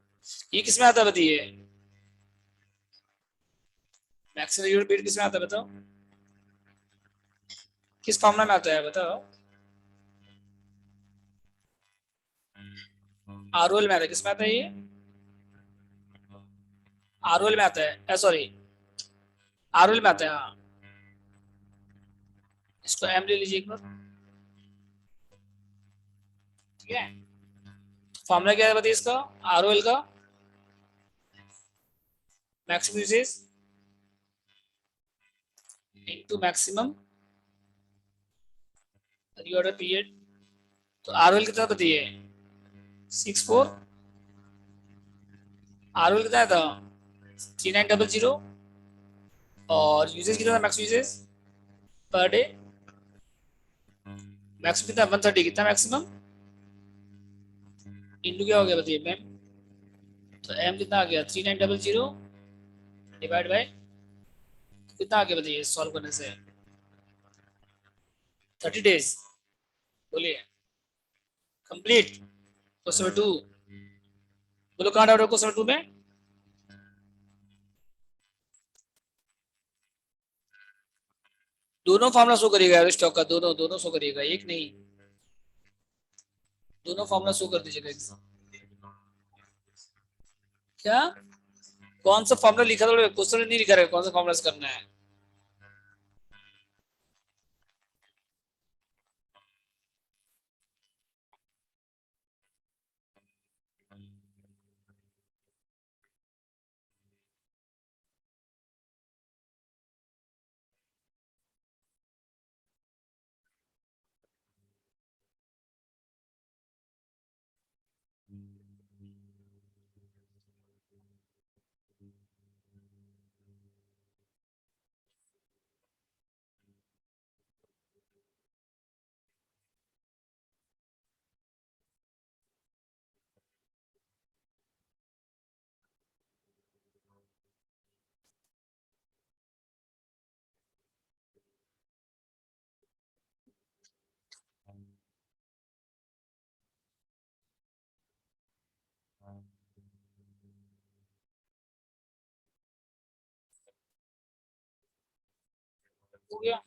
[SPEAKER 1] ये किसमें आता है बताइए? मैक्सिमम रीऑर्डर पीरियड किसमें आता है बताओ? किस फॉर्मूला में आता है बताओ? आरओएल में आता है. किसमें आता है ये? आरओएल में आता है, सॉरी आरओएल में आता है. हाँ, इसको एम ले लीजिए एक बार. ठीक है, फॉर्मूला क्या है बताइए इसका? आरओएल का maximum usages into maximum reorder period. तो आरओएल कितना बताइए? 64. आरओएल कितना था? 3900. और यूजेज कितना था max usages per day? Maximum कितना? 130. कितना मैक्सिमम इंटू क्या हो गया बताइए मैम? तो एम कितना आ गया? 3900 डिवाइड बाय कितना आ गया बताइए सॉल्व करने से? 30 डेज. बोलिए कंप्लीट. क्वेश्चन नंबर 2 बोलो कहाँ डाउट है क्वेश्चन नंबर 2 में? दोनों फॉर्मूला शो करिएगा एवरेज स्टॉक का. दोनों दोनों शो करिएगा, एक नहीं. दोनों फॉर्मूला शो कर दीजिएगा एग्जाम. क्या कौन सा फॉर्मूला लिखा था? क्वेश्चन नहीं लिखा रहेगा कौन सा फॉर्मूला से करना है. हो गया।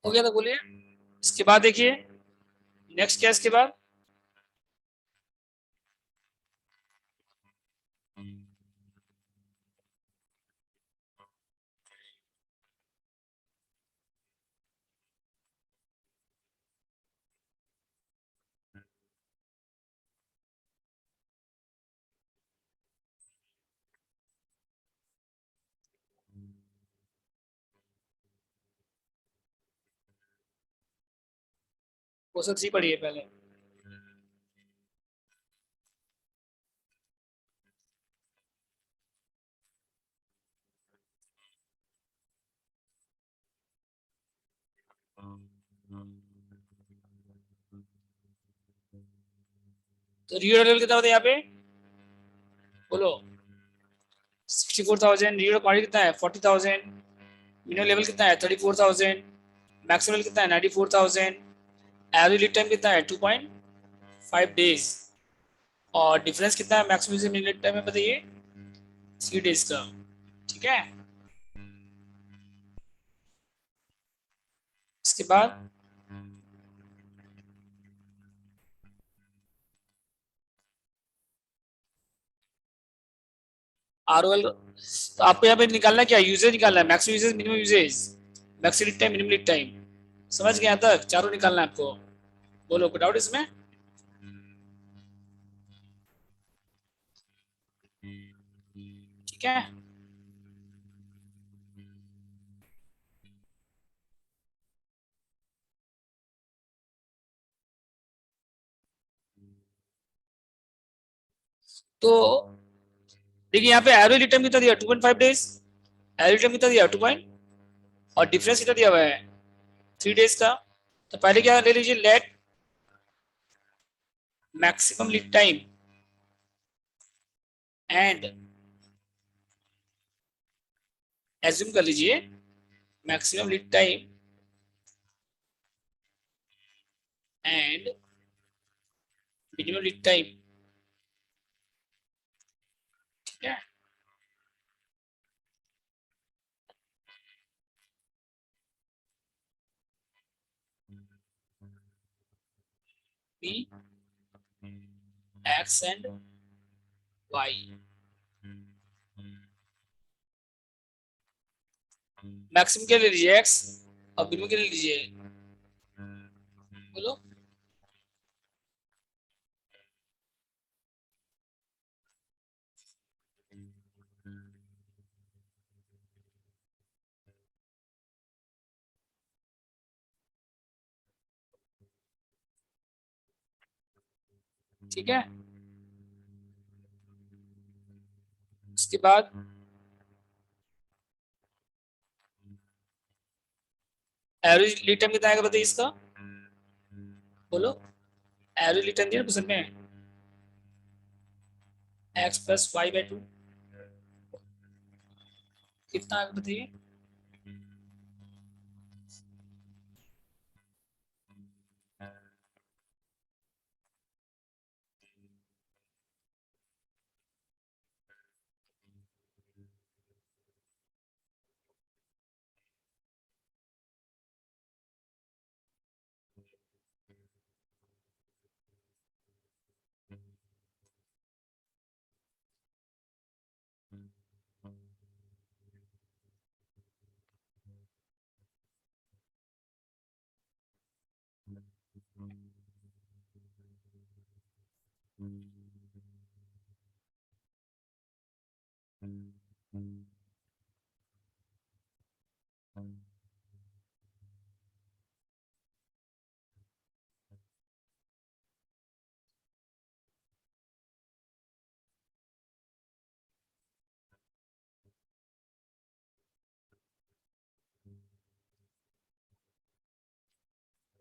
[SPEAKER 1] हो गया तो बोलिए। इसके बाद देखिए नेक्स्ट क्या है इसके बाद। क्वेश्चन सी पढ़िए पहले। तो रियो लेवल कितना होता है यहाँ पे, बोलो। 64,000। रियो क्वांटिटी कितना है 40,000। मिनिमम लेवल कितना है 34,000। मैक्सिमम कितना है 94,000। एवरेज लीड टाइम कितना है 2.5 डेज। और डिफरेंस कितना है मैक्सिमम से मिनिमम लीड टाइम में बताइए 3 डेज का। ठीक है। इसके बाद आरओएल आपको यहाँ पे निकालना क्या यूजेज निकालना है, maximum usages minimum usages, maximum lead time minimum lead time. समझ गए यहाँ तक, चारों निकालना है आपको। बोलो कोई डाउट इसमें। ठीक है। तो देखिए यहाँ पे एवरेज लीड टाइम कितना दिया 2.5 डेज। एवरेज टाइम कितना दिया 2 पॉइंट, और डिफरेंस कितना दिया हुआ है 3 डेज का। तो पहले क्या ले लीजिए, let maximum lead time and assume कर लीजिए maximum lead time and minimum lead time. ठीक है। P x and y. Maximum के ले लीजिए एक्स और मिनिमम के ले लीजिए, बोलो। ठीक है। उसके बाद एवरेज लीड टाइम कितना आएगा बताइए इसका, बोलो। एवरेज लीड टाइम दिया ना क्वेश्चन में, एक्स प्लस वाई बाई 2 कितना आएगा बताइए।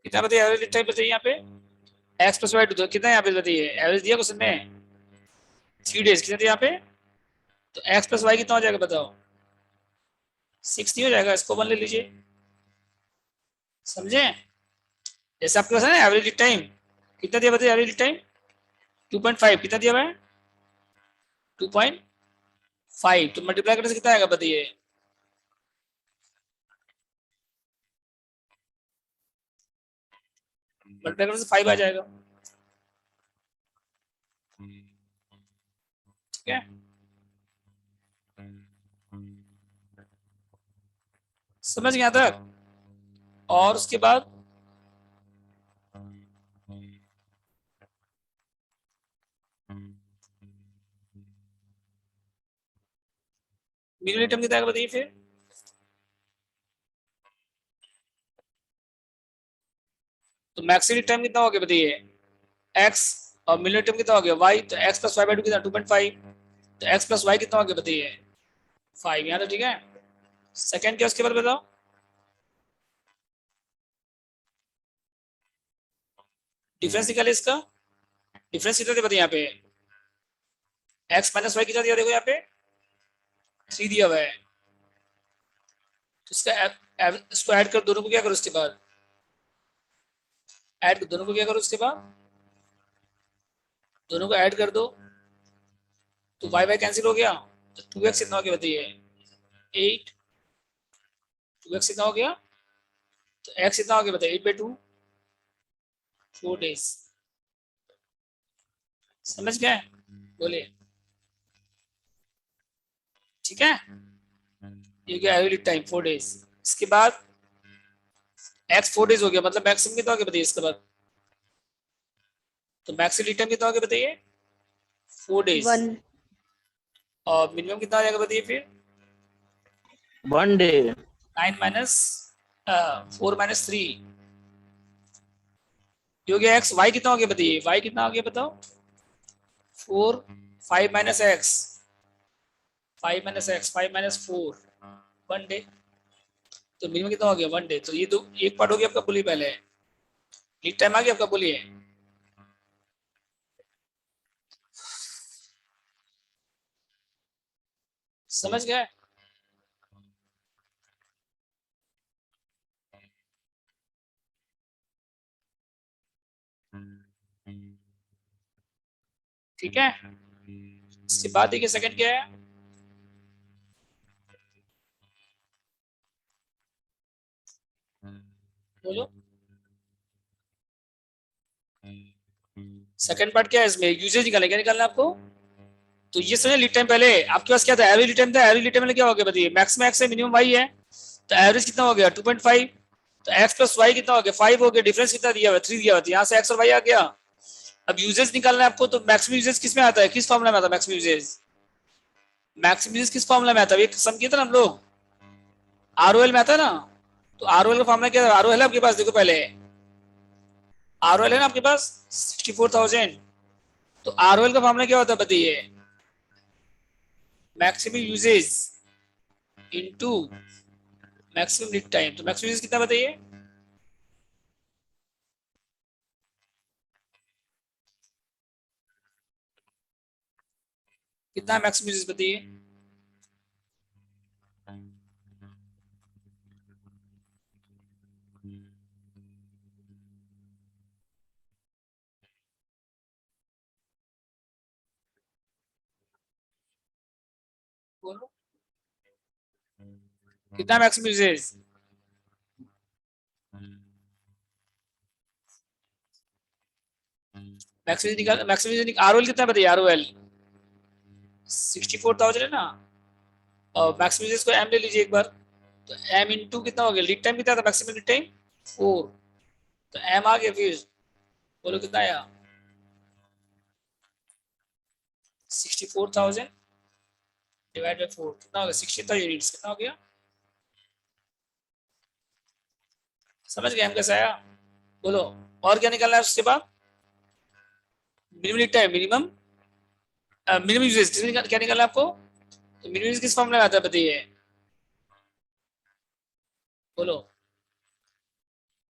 [SPEAKER 1] कितना बताइए एवरेज लीड टाइम बताइए यहाँ पे, एक्स प्लस वाई 2 कितना यहाँ पे बताइए, एवरेज दिया क्वेश्चन में। 3 डेज कितने थे यहाँ पे, तो x प्लस वाई कितना हो जाएगा बताओ, 6 नहीं हो जाएगा, इसको 1 ले लीजिए, समझे। जैसे आपके पास है ना एवरेज टाइम, कितना दिया बताइए एवरेज टाइम, 2.5, कितना दिया हुआ है 2.5, तो मल्टीप्लाई करने से कितना आएगा बताइए, मल्टीप्लाई करने से 5 आ जाएगा, ठीक है। समझ गया तक, और उसके बाद मिनिमम टर्म कितना आएगा बताइए फिर, तो मैक्सिमम टर्म कितना हो गया बताइए x, और मिनिमम टर्म कितना हो गया y, तो x plus y by two कितना 2.5, तो x प्लस वाई कितना हो गया बताइए 5, यहाँ तो ठीक है। सेकंड क्या उसके बाद बताओ, डिफरेंस निकाले इसका, डिफरेंस कितना बताइए यहाँ पे, x माइनस वाई कितना दिया देखो यहाँ पे 3 दिया हुआ है, तो इसको ऐड कर, दोनों को क्या करो उसके बाद, ऐड दोनों को क्या करो उसके बाद, दोनों को ऐड कर दो, तो वाई वाई कैंसिल हो गया, तो 2x कितना हो गया बताइए 8, 2x कितना हो गया, तो x कितना हो गया बताइए 8/2, 4 डेज, समझ गए, बोलिए, ठीक है। ये क्या एवरेज टाइम 4 डेज, इसके बाद x 4 डेज हो गया, मतलब मैक्सिमम कितना हो गया बताइए इसके बाद, तो मैक्सिमम टाइम कितना हो गया बताइए 4 डेज,
[SPEAKER 2] 1.
[SPEAKER 1] और मिनिमम कितना आ जाएगा बताइए फिर
[SPEAKER 3] 1 day.
[SPEAKER 1] 9 माइनस 4 माइनस 3, हो गया x, y कितना हो गया बताइए, y कितना हो गया बताओ 4, 5 minus x, 5 minus x, 5 minus 4, 1 day, तो मिनिमम कितना हो गया 1 डे, तो ये तो एक पार्ट हो गया आपका, बोलिए पहले लीड टाइम आ गया आपका, बोलिए, समझ गए। ठीक है, इसके बाद देखिए सेकंड क्या है, बोलो, सेकंड पार्ट क्या है इसमें, यूजेज निकालना, क्या निकालना है आपको, तो ये समझे लीड टाइम, पहले आपके पास क्या था एवरेज लीड टाइम था, एवरेज लीड टाइम में क्या हो गया बताइए, मैक्सिमम एक्स है मिनिमम वाई है, तो एवरेज कितना हो गया 2.5, तो एक्स प्लस वाई कितना हो गया 5 हो गया, डिफरेंस कितना दिया हुआ 3 दिया हुआ, यहाँ से एक्स और वाई आ गया। अब यूजेज निकालना है आपको, तो मैक्सिमम यूजेज किस में आता है, किस फॉर्मुला में आता है मैक्सिमम यूजेज, मैक्सिमम यूजेज किस फॉर्मुला में आता है, एक सम किया था ना हम लोग, आरओएल में आता है ना, तो आरओएल का फॉर्मुला क्या है, आरओएल है आपके पास, देखो पहले आरओएल है ना आपके पास 64,000, तो आरओएल का फॉर्मुला क्या होता है बताइए, maximum usages into maximum lead time, तो मैक्सिमम यूजेज कितना बताइए, कितना मैक्सिमम यूजेज बताइए, बोलो कितना मैक्सिमम यूजेज, मैक्सिमम निकाल, मैक्सिमम आरओएल कितना बताइए, आरओएल 64,000 है ना, और मैक्सिमम यूजेज को एम ले लीजिए एक बार, तो एम इंटू कितना हो गया, लीड टाइम कितना था मैक्सिमम लीड टाइम 4, तो एम आ गया फिर, बोलो कितना आया 64,000 डिवाइड बाय 4, कितना हो गया 60,000 यूनिट्स, कितना हो गया, समझ गए हम कैसे आया, बोलो, और क्या निकालना है उसके बाद, minimum lead time, minimum minimum usages क्या निकालना है आपको, तो मिनिमम यूजेज किस फॉर्मूला में आता है बताइए, बोलो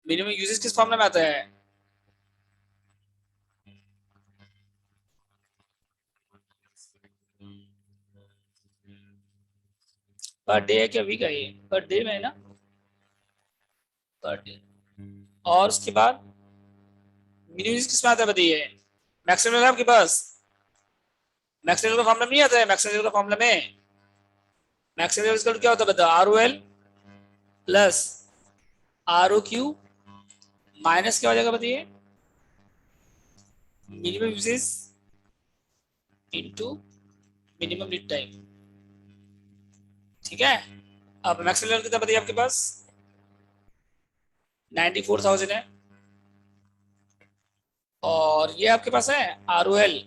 [SPEAKER 1] मिनिमम यूजेज किस फॉर्मूला में आता है, पर डे है क्या वीक है ये? पर डे में है ना, पर डे। और उसके बाद मिनिमम किस में आता है बताइए? मैक्सिमम है आपके पास? मैक्सिमम का फॉर्मूला नहीं आता है? मैक्सिमम का फॉर्मूला में मैक्सिमम क्या होता है बता? R O L plus R O Q minus क्या हो जाएगा बताइए? Minimum usages into minimum lead time. ठीक है, अब मैक्सिमम लेवल कितना बताइए आपके पास? 94,000 है। और ये आपके पास है R O L,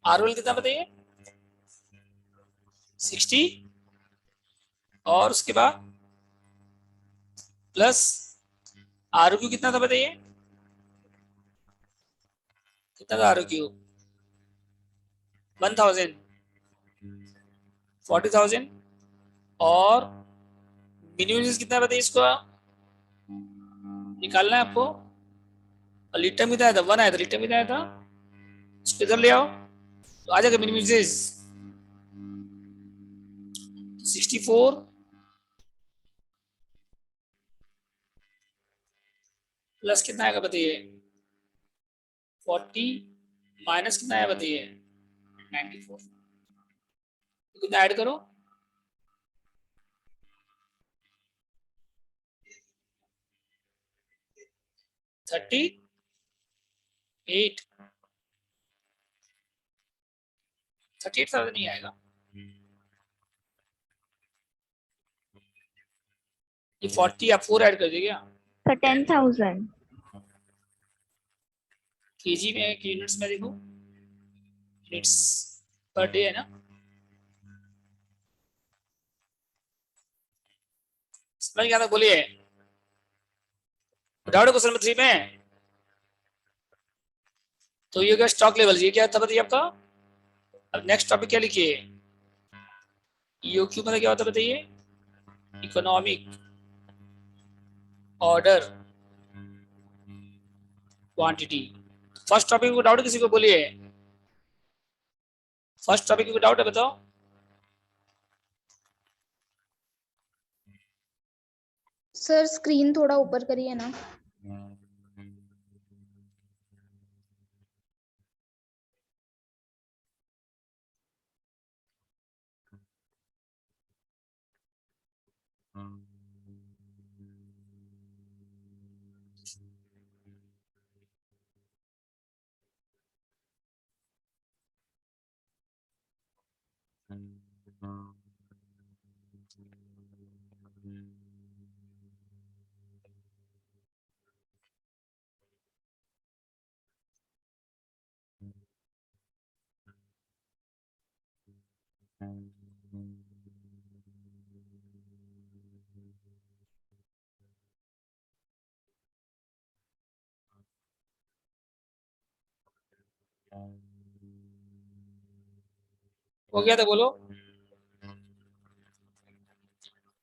[SPEAKER 1] R O L कितना बताइए? 60। और उसके बाद प्लस आर ओ क्यू कितना था बताइए? कितना था आर ओ क्यू? 1000, 40,000। और मिनिमम कितना बताइए इसको निकालना है आपको? और लीड टाइम कितना आया था? 1 आया था। लीड टाइम कितना आया था? इसको इधर ले आओ तो आ जाएगा मिनिमम यूजेस 64 प्लस कितना आएगा बताइए? 40 माइनस कितना आया बताइए? 94। तो कितना ऐड करो? 38। 38,000 नहीं आएगा। ये 40 आप 4 ऐड कर दीजिए क्या?
[SPEAKER 5] So 10,000.
[SPEAKER 1] केजी में है कि यूनिट्स में? देखो यूनिट्स पर डे है ना। समझ गया था? बोलिए। डाउट क्वेश्चन नंबर 3 में तो ये क्या स्टॉक लेवल, ये क्या था बताइए आपका? अब नेक्स्ट टॉपिक क्या लिखिए? ईओक्यू मतलब क्या होता है बताइए? Economic order quantity. First topic को डाउट किसी को बोलिए? फर्स्ट टॉपिक को डाउट है बताओ?
[SPEAKER 2] सर स्क्रीन थोड़ा ऊपर करिए ना। हो गया था? बोलो।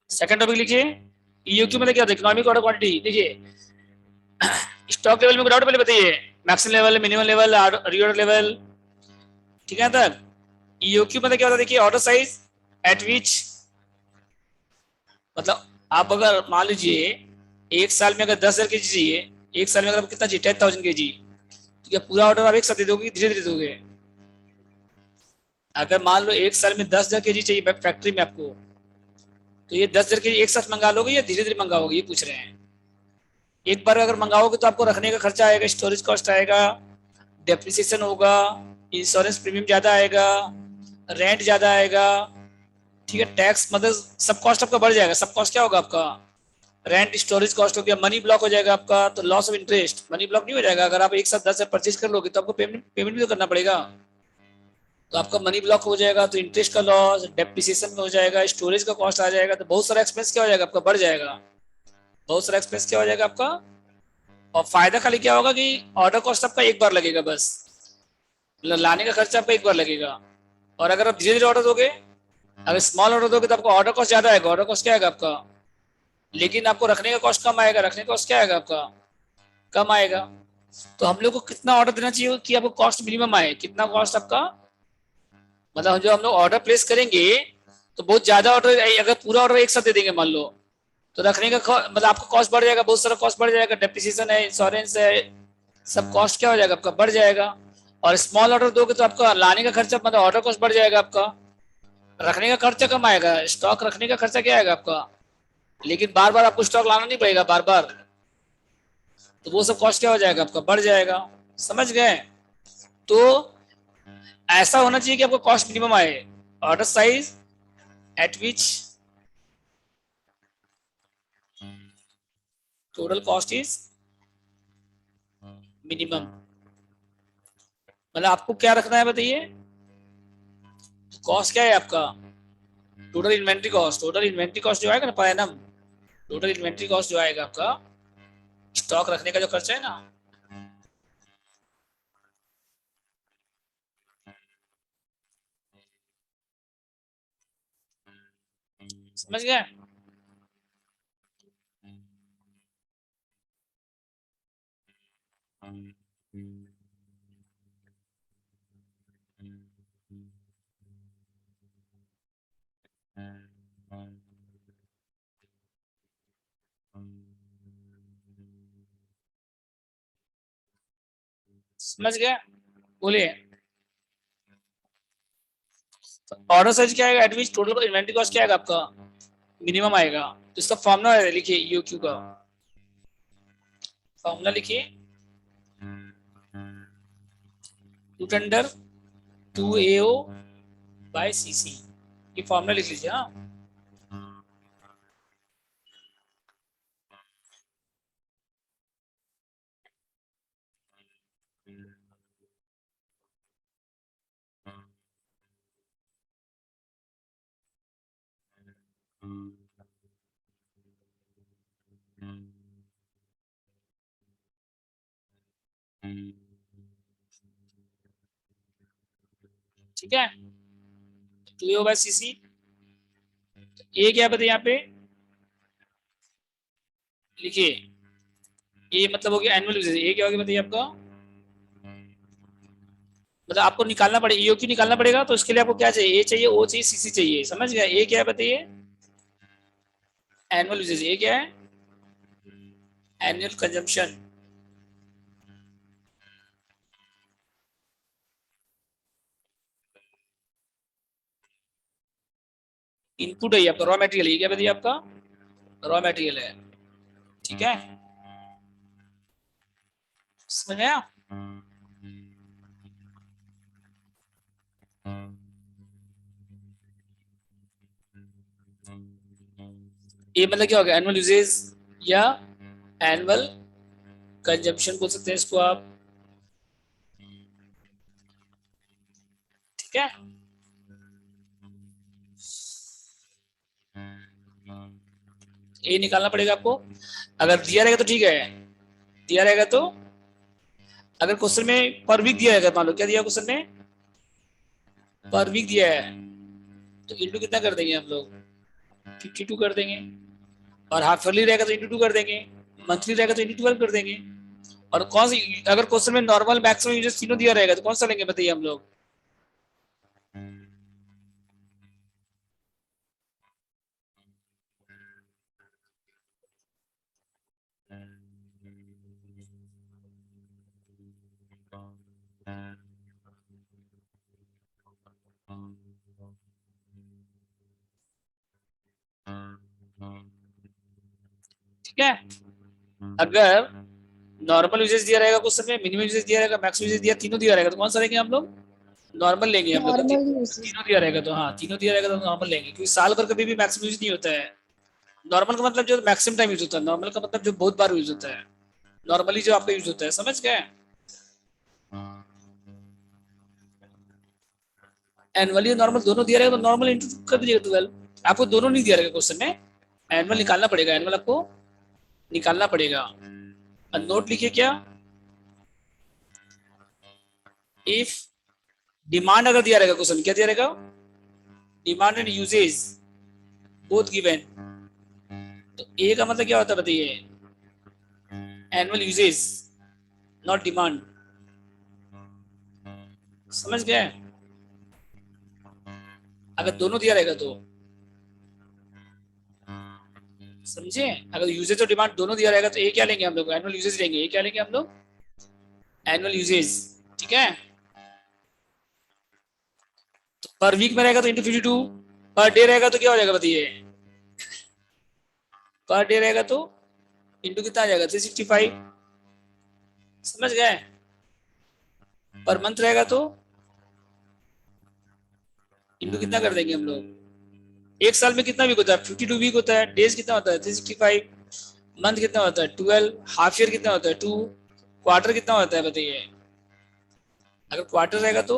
[SPEAKER 2] सेकंड टॉपिक लिखिए। ईओक्यू मतलब क्या होता है? Economic order quantity. देखिए स्टॉक लेवल में डाउट पहले बताइए। Maximum level, minimum level, reorder level, ठीक है तक। ईओक्यू मतलब क्या होता है? देखिए ऑर्डर साइज एट विच, मतलब आप अगर मान लीजिए एक साल में अगर 10,000 के जी चाहिए, एक साल में अगर कितना चाहिए? 10,000 के जी, तो क्या पूरा ऑर्डर आप एक साथ दे दोगे, धीरे धीरे दोगे? अगर मान लो एक साल में 10,000 के जी चाहिए फैक्ट्री में आपको, तो ये 10,000 के जी एक साथ मंगा लोगे या धीरे धीरे मंगाओगे, ये पूछ रहे हैं। एक बार अगर मंगाओगे तो आपको रखने का खर्चा आएगा, स्टोरेज कॉस्ट आएगा, डेप्रिसिएशन होगा, इंश्योरेंस प्रीमियम ज्यादा आएगा, रेंट ज्यादा आएगा, ठीक है, टैक्स, मतलब सब कॉस्ट आपका बढ़ जाएगा। सब कॉस्ट क्या होगा आपका? रेंट, स्टोरेज कॉस्ट हो गया, मनी ब्लॉक हो जाएगा आपका, तो loss of interest. Money block नहीं हो जाएगा अगर आप एक साथ 10 परचेज कर लोगे, तो आपको पेमेंट भी तो करना पड़ेगा, तो आपका मनी ब्लॉक हो जाएगा, तो इंटरेस्ट का लॉस, डेप्रिसिएशन हो जाएगा, स्टोरेज का कॉस्ट आ जाएगा, तो बहुत सारा एक्सपेंस क्या हो जाएगा आपका? बढ़ जाएगा। बहुत सारा एक्सपेंस क्या हो जाएगा आपका? और फायदा खाली क्या होगा कि ऑर्डर कॉस्ट आपका एक बार लगेगा बस, लाने का खर्चा आपका एक बार लगेगा। और अगर आप धीरे धीरे ऑर्डर दोगे, अगर स्मॉल ऑर्डर दोगे तो आपको ऑर्डर कॉस्ट ज्यादा आएगा। ऑर्डर कॉस्ट क्या आएगा आपका? लेकिन आपको रखने का कॉस्ट कम आएगा। रखने का कॉस्ट क्या आएगा आपका? कम आएगा। तो हम लोग को कितना ऑर्डर देना चाहिए कि आपको कॉस्ट मिनिमम आए? कितना कॉस्ट आपका मतलब जो हम लोग ऑर्डर प्लेस करेंगे तो बहुत ज्यादा ऑर्डर, अगर पूरा ऑर्डर एक साथ दे देंगे मान लो, तो रखने का मतलब आपका कॉस्ट बढ़ जाएगा, बहुत सारा कॉस्ट बढ़ जाएगा, डेप्रिसिएशन है, इंश्योरेंस है, सब कॉस्ट क्या हो जाएगा आपका, बढ़ जाएगा। और स्मॉल ऑर्डर दोगे तो आपका लाने का खर्चा, मतलब ऑर्डर कॉस्ट बढ़ जाएगा आपका, रखने का खर्चा कम आएगा, स्टॉक रखने का खर्चा क्या आएगा आपका, लेकिन बार बार आपको स्टॉक लाना नहीं पड़ेगा बार बार, तो वो सब कॉस्ट क्या हो जाएगा आपका, बढ़ जाएगा। समझ गए? तो ऐसा होना चाहिए कि आपको कॉस्ट मिनिमम आए, order size eight which total cost is minimum. मतलब आपको क्या रखना है बताइए, कॉस्ट क्या है आपका, total inventory cost, total inventory cost जो आएगा ना per annum, total inventory cost जो आएगा आपका, स्टॉक रखने का जो खर्चा है ना, समझ गए? समझ गए? बोलिए। ऑर्डर साइज क्या आएगा, एट विच टोटल इन्वेंट्री कॉस्ट क्या आएगा आपका, मिनिमम आएगा। तो इसका फॉर्मूला लिखिए, ईओक्यू का फॉर्मूला लिखिए, root under 2AO by CC, ये फॉर्मूला लिख लीजिए। हाँ, ठीक है, 2AO बाय CC। ये क्या बताइए यहाँ पे लिखिए, ये मतलब हो गया एनुअल यूजेज। ये क्या हो गया बताइए आपका, मतलब आपको निकालना पड़ेगा, ईओक्यू निकालना पड़ेगा, तो इसके लिए आपको क्या चाहिए, ए चाहिए, ओ चाहिए, सीसी चाहिए। समझ गया? ये क्या है बताइए, एनुअल यूजेज। ये क्या है, एनुअल कंजम्पशन। इनपुट है आपका, रॉ मटेरियल। ये क्या बताइए आपका, रॉ मटेरियल है। ठीक है, समझ गया? ये मतलब क्या होगा, एनुअल यूजेज या एनुअल कंजम्पशन बोल सकते हैं इसको आप। ठीक है, ये निकालना पड़ेगा आपको। अगर दिया रहेगा तो ठीक है, दिया रहेगा तो, अगर क्वेश्चन में पर वीक दिया रहेगा, मान लो क्या दिया क्वेश्चन में, पर वीक दिया है, तो इंटू कितना कर देंगे हम लोग, 52 कर देंगे। और हाफ ईयरली रहेगा तो इंटू 2 कर देंगे, मंथली रहेगा तो इंटू 12 कर देंगे। और कौन सी, अगर क्वेश्चन में नॉर्मल मैक्सिमम यूजेस तीनों दिया रहेगा तो कौन सा लेंगे बताइए हम लोग। ठीक है, अगर नॉर्मल यूजेस दिया रहेगा क्वेश्चन में, मिनिमम यूजेस दिया रहेगा, मैक्सिमम यूजेस दिया, तीनों दिया रहेगा तो कौन सा लेंगे हम लोग, नॉर्मल लेंगे हम लोग।
[SPEAKER 5] Normal uses.
[SPEAKER 2] तीनों दिया रहेगा तो, हाँ तीनों दिया रहेगा तो नॉर्मल लेंगे, क्योंकि साल भर कभी भी मैक्सिमम यूज नहीं होता है। नॉर्मल का मतलब जो मैक्सिमम टाइम यूज होता है, नॉर्मल का मतलब जो बहुत बार यूज होता है, नॉर्मली जो आपका यूज होता है। समझ गए? एनुअली नॉर्मल दोनों दिया रहेगा तो नॉर्मल इंटू कर दीजिएगा 12। आपको दोनों नहीं दिया रहेगा क्वेश्चन में, एनुअल निकालना पड़ेगा, एनुअल आपको निकालना पड़ेगा। और नोट लिखिए क्या, इफ डिमांड अगर दिया रहेगा क्वेश्चन, क्या दिया रहेगा, demand and usages both given, तो ए का मतलब क्या होता है बताइए, एनुअल यूजेज नॉट डिमांड। समझ गए? अगर दोनों दिया रहेगा तो, समझे? अगर यूजेज और डिमांड दोनों दिया रहेगा तो ये क्या लेंगे हम लोग, एनुअल यूजेज लेंगे। ये क्या लेंगे हम लोग, एनुअल यूजेज, ठीक है। तो पर वीक में रहेगा तो इंटू 52, पर डे रहेगा तो क्या हो जाएगा बताइए, पर डे रहेगा तो इंटू कितना आ जाएगा 365, समझ गए? पर मंथ रहेगा तो इंटू कितना कर देंगे हम लोग। एक साल में कितना वीक होता है, 52 वीक होता है, डेज कितना होता है 365, मंथ कितना होता है 12, हाफ ईयर कितना होता है 2, क्वार्टर कितना होता है बताइए। अगर क्वार्टर रहेगा तो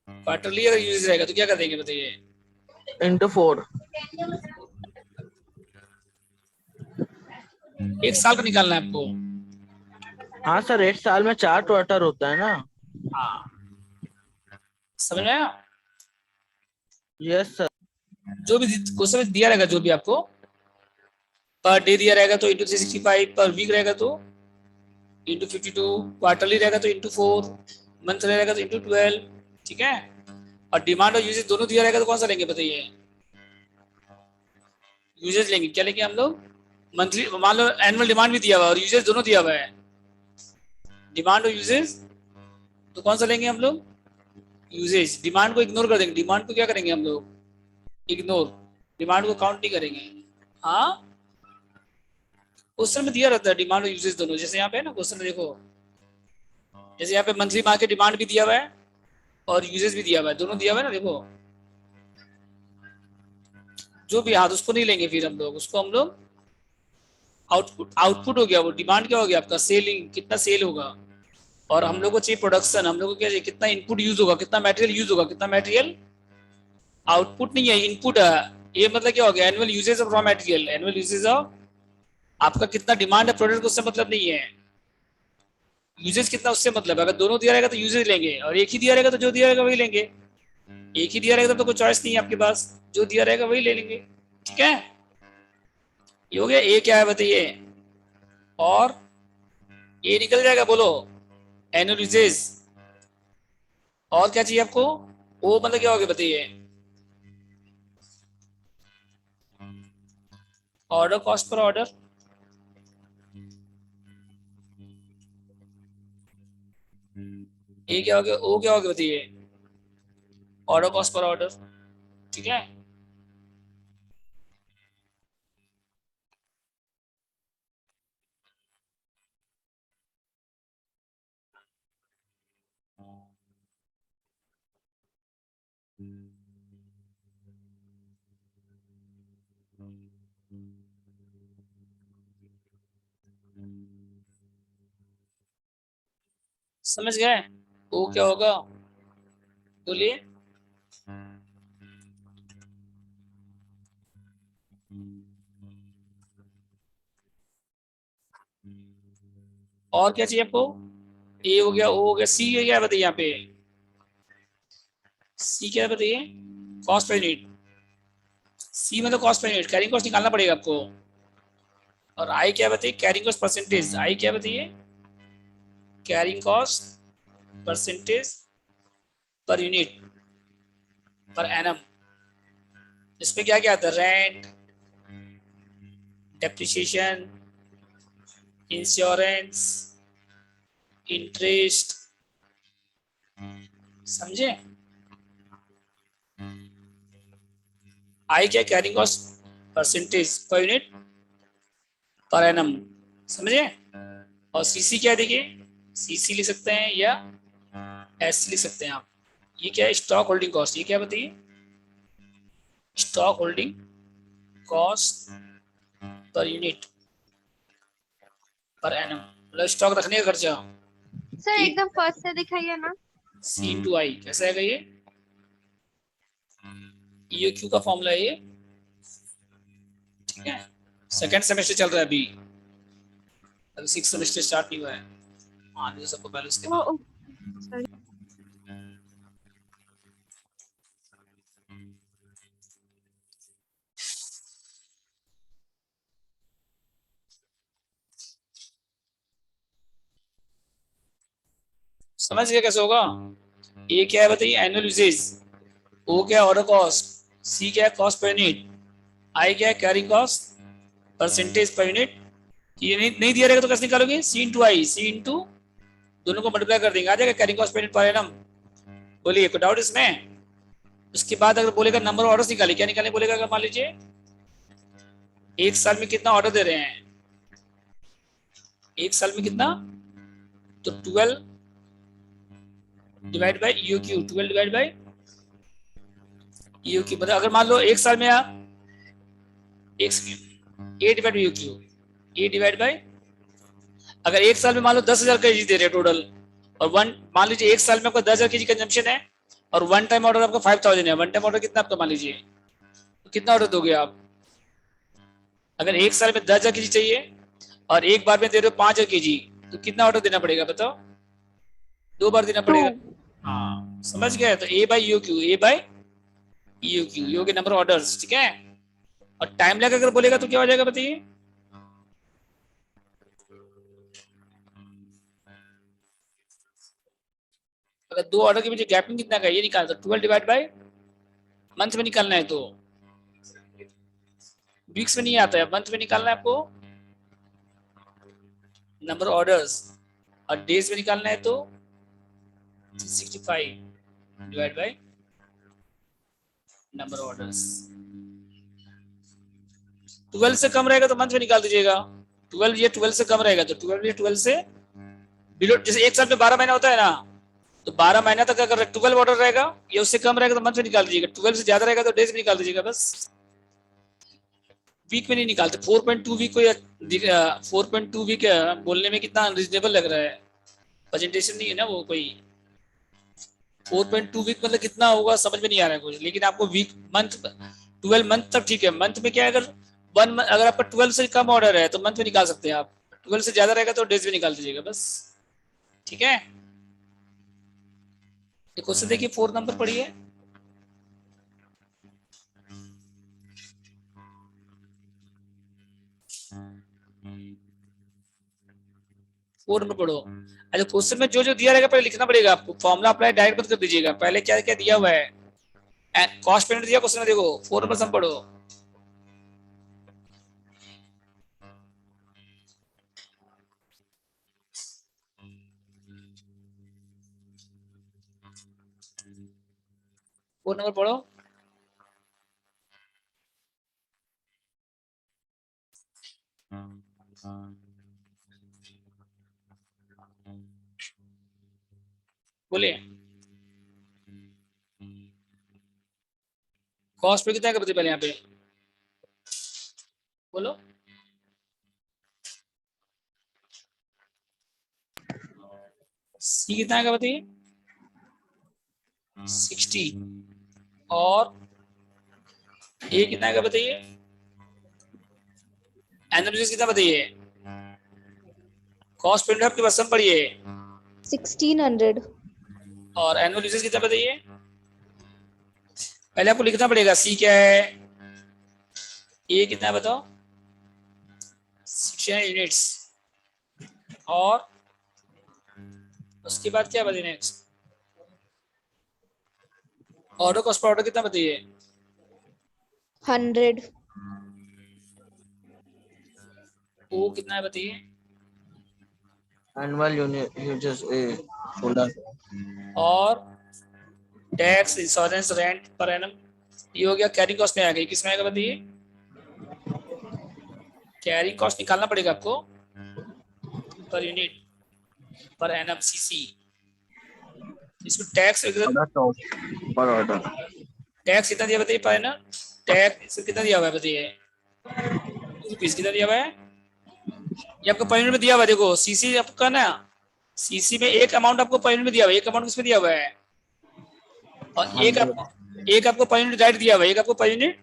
[SPEAKER 2] क्वार्टरली अगर यूज रहेगा तो क्या कर देंगे बताइए,
[SPEAKER 3] इंटू 4।
[SPEAKER 2] एक साल का निकालना है आपको।
[SPEAKER 3] हाँ सर, 1 साल में 4 क्वार्टर होता है ना।
[SPEAKER 2] हाँ, समझ में आया?
[SPEAKER 3] Yes sir.
[SPEAKER 2] जो भी क्वेश्चन दिया रहेगा, जो भी आपको पर डे दिया रहेगा तो इंटू 365, पर वीक रहेगा तो इंटू 52, क्वार्टरली रहेगा तो इंटू 4, मंथ रहेगा तो इंटू 12, ठीक है। और डिमांड और यूजेज दोनों दिया रहेगा तो कौन सा लेंगे बताइए, यूजेज लेंगे। क्या लेंगे हम लोग, मंथली, मान लो एनुअल डिमांड भी दिया हुआ है और यूजेज दोनों दिया हुआ है, डिमांड और यूजेज, तो कौन सा लेंगे हम लोग, यूजेज। डिमांड को इग्नोर कर देंगे, डिमांड को क्या करेंगे हम लोग, इग्नोर, डिमांड को काउंट नहीं करेंगे। हाँ, क्वेश्चन में दिया रहता है डिमांड और यूजेज दोनों, जैसे यहाँ पे है ना क्वेश्चन में देखो, जैसे यहाँ पे मंथली मार्केट डिमांड भी दिया हुआ है और यूजेज भी दिया हुआ है, दोनों दिया हुआ है ना, देखो जो भी हाथ उसको नहीं लेंगे, फिर हम लोग उसको हम लोग आउटपुट, आउटपुट हो गया वो, डिमांड क्या हो गया आपका, सेलिंग, कितना सेल होगा। और हम लोग को चाहिए प्रोडक्शन, हम लोग को क्या चाहिए, कितना इनपुट यूज होगा, कितना मटेरियल यूज होगा, कितना मटेरियल, आउटपुट नहीं है इनपुट है। ये मतलब क्या हो गया, annual usages of raw material, annual usages of, आपका कितना डिमांड है प्रोडक्ट, उससे मतलब नहीं है, यूजेज कितना उससे मतलब है। अगर दोनों दिया रहेगा तो यूजेज लेंगे, और एक ही दिया रहेगा तो जो दिया रहेगा वही लेंगे। एक ही दिया रहेगा तो कोई चॉइस नहीं है आपके पास, जो दिया रहेगा वही ले लेंगे, ठीक है। ये हो गया। ए क्या है बताइए, और ये निकल जाएगा, बोलो एनुअल यूजेज। और क्या चाहिए आपको, ओ मतलब क्या हो गया बताइए, ऑर्डर कॉस्ट पर ऑर्डर, ये क्या हो गया, ओ क्या हो गया बताइए, ऑर्डर कॉस्ट पर ऑर्डर, ठीक है। समझ गए, ओ क्या होगा, बोलिए। और क्या चाहिए आपको, ए हो गया, ओ हो गया, सी क्या है बताइए यहाँ पे, सी क्या है बताइए, कॉस्ट पर यूनिट, सी मतलब cost per unit, carrying cost निकालना पड़ेगा आपको। और आई क्या बताइए, कैरिंग कॉस्ट परसेंटेज, आई क्या बताइए, carrying cost percentage per unit per annum. इसमें क्या क्या आता है, रेंट, डेप्रिसिएशन, इंश्योरेंस, इंटरेस्ट, समझे। आई क्या, carrying cost percentage per unit per annum, समझे। और सीसी क्या है देखिए, सीसी लिख सकते हैं या एस लिख सकते हैं आप। ये क्या है, स्टॉक होल्डिंग कॉस्ट, ये क्या बताइए, stock holding cost per unit per annum, मतलब स्टॉक रखने का खर्चा।
[SPEAKER 5] सर एकदम फर्स्ट से दिखाइए ना।
[SPEAKER 2] सी टू आई कैसा है ये क्यू का फॉर्मूला है ये, ठीक है। सेकंड सेमेस्टर चल रहा है अभी, अभी 6th सेमेस्टर स्टार्ट नहीं हुआ है, हाँ जो सबको पहले उसके
[SPEAKER 5] ओ,
[SPEAKER 2] बाद।
[SPEAKER 5] सॉरी।
[SPEAKER 2] समझ गया कैसे होगा, ए क्या है बताइए, एनुअल यूजेज, ओ क्या है, ऑर्डर कॉस्ट, सी क्या है, कॉस्ट पर यूनिट, आई क्या है, carrying cost percentage per unit. ये नहीं दिया रहेगा तो कैसे निकालोगे, सी इंटू आई, सी इंटू दोनों को मल्टीप्लाई कर देंगे, आ जाएगा carrying cost per unit per annum. बोलिए कोई डाउट इसमें? उसके बाद अगर बोलेगा नंबर ऑफ ऑर्डर्स निकाले, क्या निकाले बोलेगा, अगर मान लीजिए एक साल में कितना ऑर्डर दे रहे हैं, एक साल में कितना, तो 12 divide by you Q, 12 divide by you Q, मतलब अगर मान लो एक साल में आप एक second, A divide by U Q, A divide by, अगर एक साल में मान लो 10,000 केजी दे रहे हैं टोटल, और वन मान लीजिए एक साल में आपका 10,000 केजी कंजम्पशन है, और वन टाइम ऑर्डर आपका 5,000 है, वन टाइम ऑर्डर कितना आपका मान लीजिए, तो कितना ऑर्डर दोगे आप? अगर एक साल में 10,000 केजी चाहिए और एक बार में दे रहे हो 5,000 केजी, तो कितना ऑर्डर देना पड़ेगा बताओ? 2 बार देना पड़ेगा। हाँ समझ गए, तो A by U Q, A by U Q, U के नंबर ऑर्डर्स, ठीक है। और टाइम लैग अगर बोलेगा तो क्या हो जाएगा बताइए, अगर 2 ऑर्डर के बीच गैपिंग कितना का ये निकालना, तो 12 डिवाइड बाय मंथ में निकालना है, तो वीक्स में नहीं आता है, मंथ में निकालना है आपको नंबर ऑर्डर्स, और डेज में निकालना है तो 365 डिवाइड बाय नंबर ऑर्डर्स। 12 से कम रहेगा तो मंथ में निकाल दीजिएगा, 12 ये 12 से कम रहेगा तो 12 ये 12 से बिलो, जैसे एक साल में 12 महीना होता है ना, तो 12 महीना तक अगर 12 ऑर्डर रहेगा, ये उससे कम रहेगा तो मंथ में निकाल दीजिएगा, 12 से ज्यादा रहेगा तो डेज में निकाल दीजिएगा बस, वीक में नहीं निकालते। 4.2 वीक को, 4.2 वीक बोलने में कितना अनरीजनेबल लग रहा है, प्रेजेंटेशन नहीं है ना वो कोई, 4.2 वीक मतलब कितना होगा समझ में नहीं आ रहा है कुछ, लेकिन आपको वीक मंथ 12 मंथ तक ठीक है, मंथ में क्या है, अगर अगर आपका 12 से कम ऑर्डर है तो मंथ में निकाल सकते हैं आप, 12 से ज्यादा रहेगा तो डेज में निकाल दीजिएगा बस, ठीक है। ये क्वेश्चन देखिए 4 नंबर पढ़िए, 4 नंबर पढ़ो। अच्छा क्वेश्चन में जो जो दिया रहेगा पहले लिखना पड़ेगा आपको, फॉर्मूला अप्लाई डायरेक्ट मत कर दीजिएगा, पहले क्या क्या दिया हुआ है, कॉस्ट पेमेंट दिया क्वेश्चन में, देखो 4 नंबर सम पढ़ो। फोर नंबर पढ़ो, बोलिए कॉस्ट पे कितना करते पहले यहाँ पे बोलो, सी कितना का बताइए 60, और ए कितना का बताइए, एनालिसिस कितना बताइए, कॉस्ट पेमेंट आपके पास सम पढ़िए,
[SPEAKER 5] 1600
[SPEAKER 2] और एनुअल यूजेज कितना बताइए, पहले आपको लिखना पड़ेगा सी क्या है, ए कितना है बताओ 6 यूनिट्स, और उसके बाद क्या बताइए next, order cost per order कितना बताइए,
[SPEAKER 5] 100
[SPEAKER 2] ओ कितना है बताइए,
[SPEAKER 3] एनुअल यूजेस 16,
[SPEAKER 2] और tax insurance rent per annum, ये हो गया कैरिंग कॉस्ट में आ गई, किसमें आएगा बताइए, कैरिंग कॉस्ट निकालना पड़ेगा आपको per unit per annum CC, इसमें टैक्स
[SPEAKER 3] पर ऑर्डर
[SPEAKER 2] टैक्स कितना दिया बताइए पर एनम, टैक्स कितना दिया हुआ है बताइए, रुपीज कितना दिया हुआ है, ये आपको पर यूनिट में दिया हुआ है, देखो सीसी आपका ना, सीसी में एक अमाउंट आपको पर यूनिट में दिया हुआ है, एक अमाउंट किसमें दिया हुआ है, और एक आपको पर यूनिट डायरेक्ट दिया हुआ है, एक आपको पर यूनिट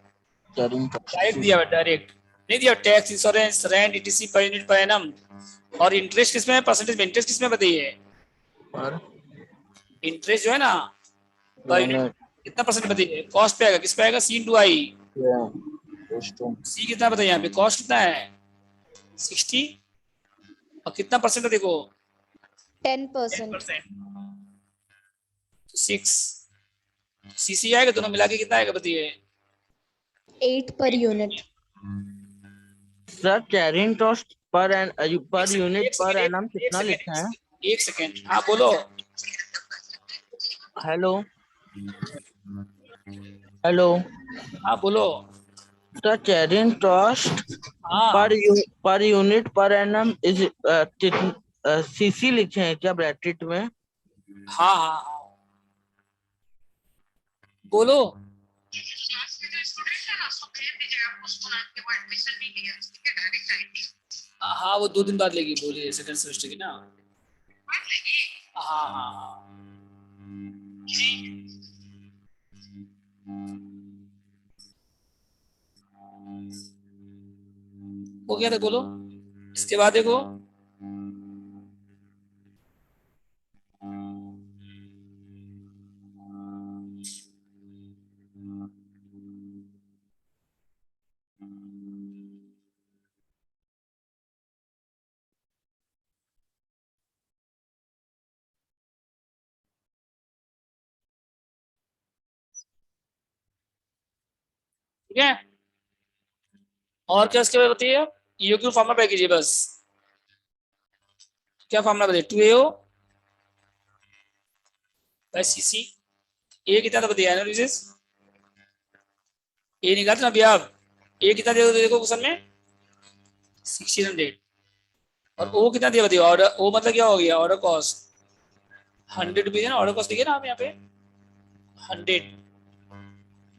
[SPEAKER 2] डायरेक्ट दिया हुआ है, डायरेक्ट नहीं दिया, tax insurance rent etc per unit per annum, और इंटरेस्ट किसमें है, परसेंटेज में इंटरेस्ट किसमें बताइए, इंटरेस्ट जो है ना पर यूनिट कितना परसेंट बताइए, कॉस्ट पे आएगा, किस पे आएगा, सी इंटू आई, सी कितना बताइए यहाँ पे, कॉस्ट कितना है 60, और कितना परसेंट है देखो
[SPEAKER 5] 10%।
[SPEAKER 2] 10%,
[SPEAKER 1] 6 सीसी आएगा, दोनों मिला के कितना आएगा बताइए?
[SPEAKER 5] 8 per unit.
[SPEAKER 3] Sir carrying cost per
[SPEAKER 1] एक सेकंड,
[SPEAKER 3] यूनिट
[SPEAKER 1] एक
[SPEAKER 3] पर
[SPEAKER 1] सेकंड,
[SPEAKER 3] एनम कितना लिखा है?
[SPEAKER 1] एक सेकंड, हाँ बोलो।
[SPEAKER 3] हेलो हेलो
[SPEAKER 1] हाँ बोलो।
[SPEAKER 3] सर कैरिंग कॉस्ट
[SPEAKER 1] हाँ
[SPEAKER 3] per unit per annum is CC लिखे हैं क्या ब्रैकेट में?
[SPEAKER 1] हाँ हाँ हाँ बोलो। हाँ वो 2 दिन बाद लेगी बोली, सेकंड सेमेस्टर की ना। हाँ हाँ हाँ हो गया था, बोलो। इसके बाद देखो, ठीक है। और क्या इसके बाद बताइए? यू क्यू फॉर्मूला पे कीजिए बस। क्या फॉर्मूला बताइए? 2AO bye CC. ए कितना था बताइए? एनालिसिस ए निकालते ना अभी आप। ए कितना दे देखो क्वेश्चन में, 1600। और ओ कितना दिया बताइए? ऑर्डर ओ मतलब क्या हो गया? ऑर्डर कॉस्ट 100 रुपीज है ना, ऑर्डर कॉस्ट देखिए ना आप यहाँ पे 100।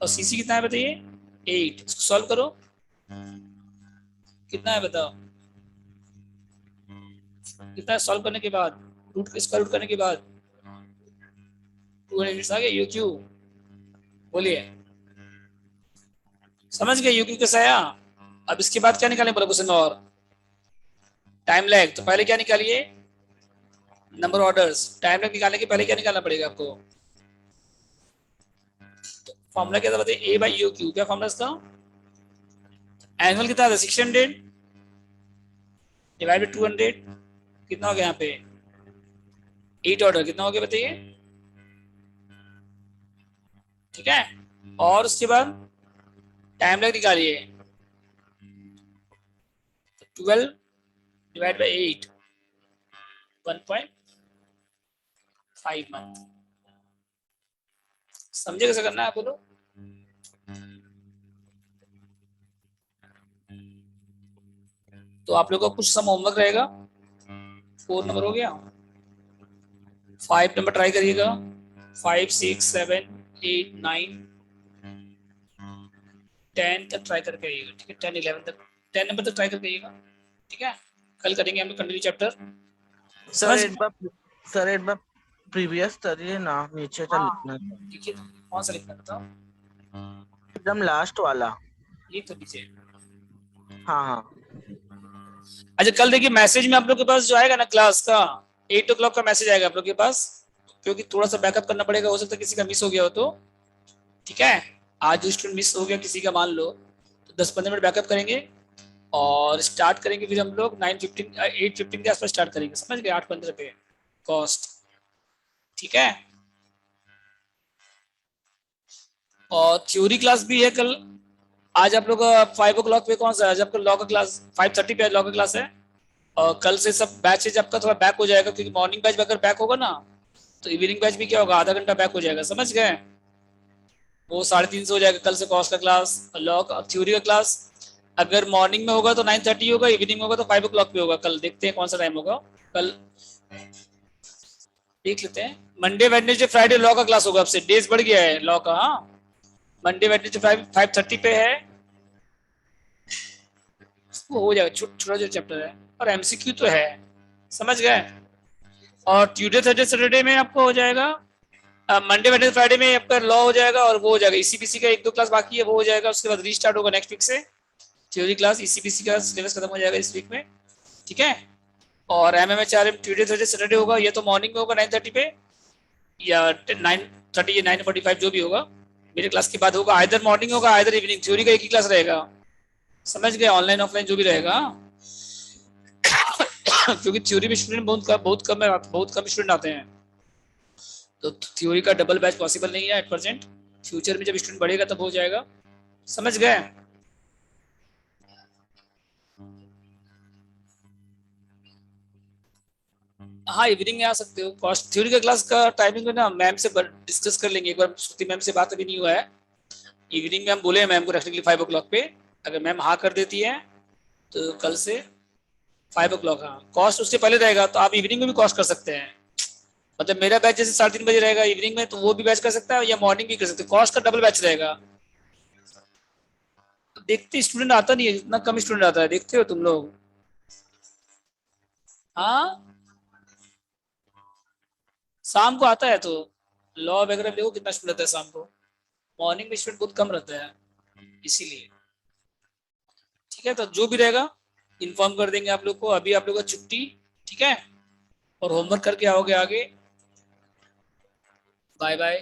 [SPEAKER 1] और सीसी कितना है बताइए? 8। इसको सॉल्व करो, कितना है बताओ? कितना है सॉल्व करने के बाद, रूट स्क्वायर रूट करने के बाद? 200 आ गया। यू क्यू बोलिए, समझ गए? यू क्यू कैसा आया? अब इसके बाद क्या निकालें बोला क्वेश्चन में? और टाइम लैग, तो पहले क्या निकालिए? Number orders. टाइम लैग निकालने के पहले क्या निकालना पड़ेगा आपको? तो फॉर्मूला क्या था बताइए? ए बाई यू क्यू। क्या फॉर्मूला इसका? एनुअल कितना था? 600 डिवाइड बाई 200, कितना हो गया यहाँ पे? 8 ऑर्डर कितना हो गया बताइए? ठीक है। और उसके बाद टाइम लैग निकालिए, 12 डिवाइड बाई 8, 1.5 मंथ। समझे कैसे करना है बोलो? तो आप लोगों का कुछ सम होमवर्क रहेगा। 4 नंबर हो गया, 5 नंबर ट्राई करिएगा, 5 6 7 8 9 10 तक ट्राई करके आइएगा। ठीक है, 10 11 तक, 10 नंबर तक ट्राई करके आइएगा। ठीक है, कल करेंगे हम लोग कंटिन्यू चैप्टर।
[SPEAKER 3] सर
[SPEAKER 1] समझ
[SPEAKER 3] एक बार प्रीवियस करिए ना, नीचे का
[SPEAKER 1] हाँ
[SPEAKER 3] लिखना है
[SPEAKER 1] देखिए, कौन सा लिखना बताओ?
[SPEAKER 3] एकदम लास्ट वाला।
[SPEAKER 1] ये तो नीचे।
[SPEAKER 3] हाँ हाँ
[SPEAKER 1] अच्छा कल देखिए मैसेज में आप लोग के पास जो आएगा ना क्लास का, 8 o'clock का मैसेज आएगा आप लोग के पास, क्योंकि थोड़ा सा बैकअप करना पड़ेगा, हो सकता है किसी का मिस हो गया हो तो। ठीक है, आज जो स्टूडेंट मिस हो गया किसी का मान लो, तो 10-15 मिनट बैकअप करेंगे और स्टार्ट करेंगे फिर हम लोग 9:15 8:15 के आसपास स्टार्ट करेंगे। समझ गए? 8:15 पे कॉस्ट। ठीक है, और थ्योरी क्लास भी है कल। आज आप लोग 5 o'clock पे कौन सा है? आज आपका लॉ का क्लास 5:30 पे लॉ का क्लास है। और कल से सब बैचेज आपका थोड़ा बैक हो जाएगा, क्योंकि मॉर्निंग बैच अगर बैक होगा ना, तो इवनिंग बैच भी क्या होगा, आधा घंटा बैक हो जाएगा। समझ गए? वो 3:30 हो जाएगा कल से कॉस्ट का क्लास। लॉ का थ्योरी का क्लास अगर मॉर्निंग में होगा तो 9:30 होगा, इवनिंग में होगा तो 5 o'clock पे होगा। कल देखते हैं कौन सा टाइम होगा। कल देख लेते हैं। मंडे वेडनेसडे फ्राइडे लॉ का क्लास होगा, आपसे डेज बढ़ गया है लॉ का। हाँ, मंडे वेडनेसडे 5:30 पे है, वो हो जाएगा। छोटा जो चैप्टर है, और एमसीक्यू तो है। समझ गए? और ट्यूसडे थर्सडे सैटरडे में आपको हो जाएगा, मंडे वेडनेसडे फ्राइडे में आपका लॉ हो जाएगा, और वो हो जाएगा ईसीपीसी का 1-2 क्लास बाकी है, वो हो जाएगा। उसके बाद रीस्टार्ट होगा नेक्स्ट वीक से थ्योरी क्लास। ईसीपीसी का सिलेबस खत्म हो जाएगा इस वीक में। ठीक है, और एमएमएचआरएम ट्यूसडे थर्सडे सैटरडे होगा, ये तो मॉर्निंग में होगा 9:30 पे, या 9:30 या 9:45 जो भी होगा मेरे क्लास के बाद होगा। आइदर मॉर्निंग होगा आइदर इवनिंग, थ्योरी का एक ही क्लास रहेगा। समझ गए? ऑनलाइन ऑफलाइन जो भी रहेगा क्योंकि थ्योरी में स्टूडेंट बहुत कम है, बहुत कम स्टूडेंट आते हैं।
[SPEAKER 2] तो थ्योरी का डबल बैच पॉसिबल नहीं है एट प्रेजेंट, फ्यूचर में जब स्टूडेंट बढ़ेगा तब हो जाएगा। समझ गए? हाँ इवनिंग में आ सकते हो। कॉस्ट थ्योरी का क्लास का टाइमिंग है ना, मैम से डिस्कस कर लेंगे एक बार, श्रुति मैम से बात अभी नहीं हुआ है। इवनिंग में हम बोले हैं मैम को रखने के लिए 5 o'clock पे, अगर मैम हाँ कर देती है तो कल से 5 o'clock। हाँ कॉस्ट उससे पहले रहेगा, तो आप इवनिंग में भी कॉस्ट कर सकते हैं। मतलब मेरा बैच जैसे 3:30 बजे रहेगा इवनिंग में, तो वो भी बैच कर सकता है या मॉर्निंग भी कर सकते हैं, कॉस्ट का डबल बैच रहेगा। देखते स्टूडेंट आता नहीं है, इतना कम स्टूडेंट आता है, देखते हो तुम लोग। हाँ शाम को आता है तो लॉ वगैरह देखो कितना स्टूडेंट आता है शाम को, मॉर्निंग में स्टूडेंट बहुत कम रहता है इसीलिए। ठीक है, तो जो भी रहेगा इन्फॉर्म कर देंगे आप लोग को। अभी आप लोग का छुट्टी, ठीक है, और होमवर्क करके आओगे आगे। Bye bye.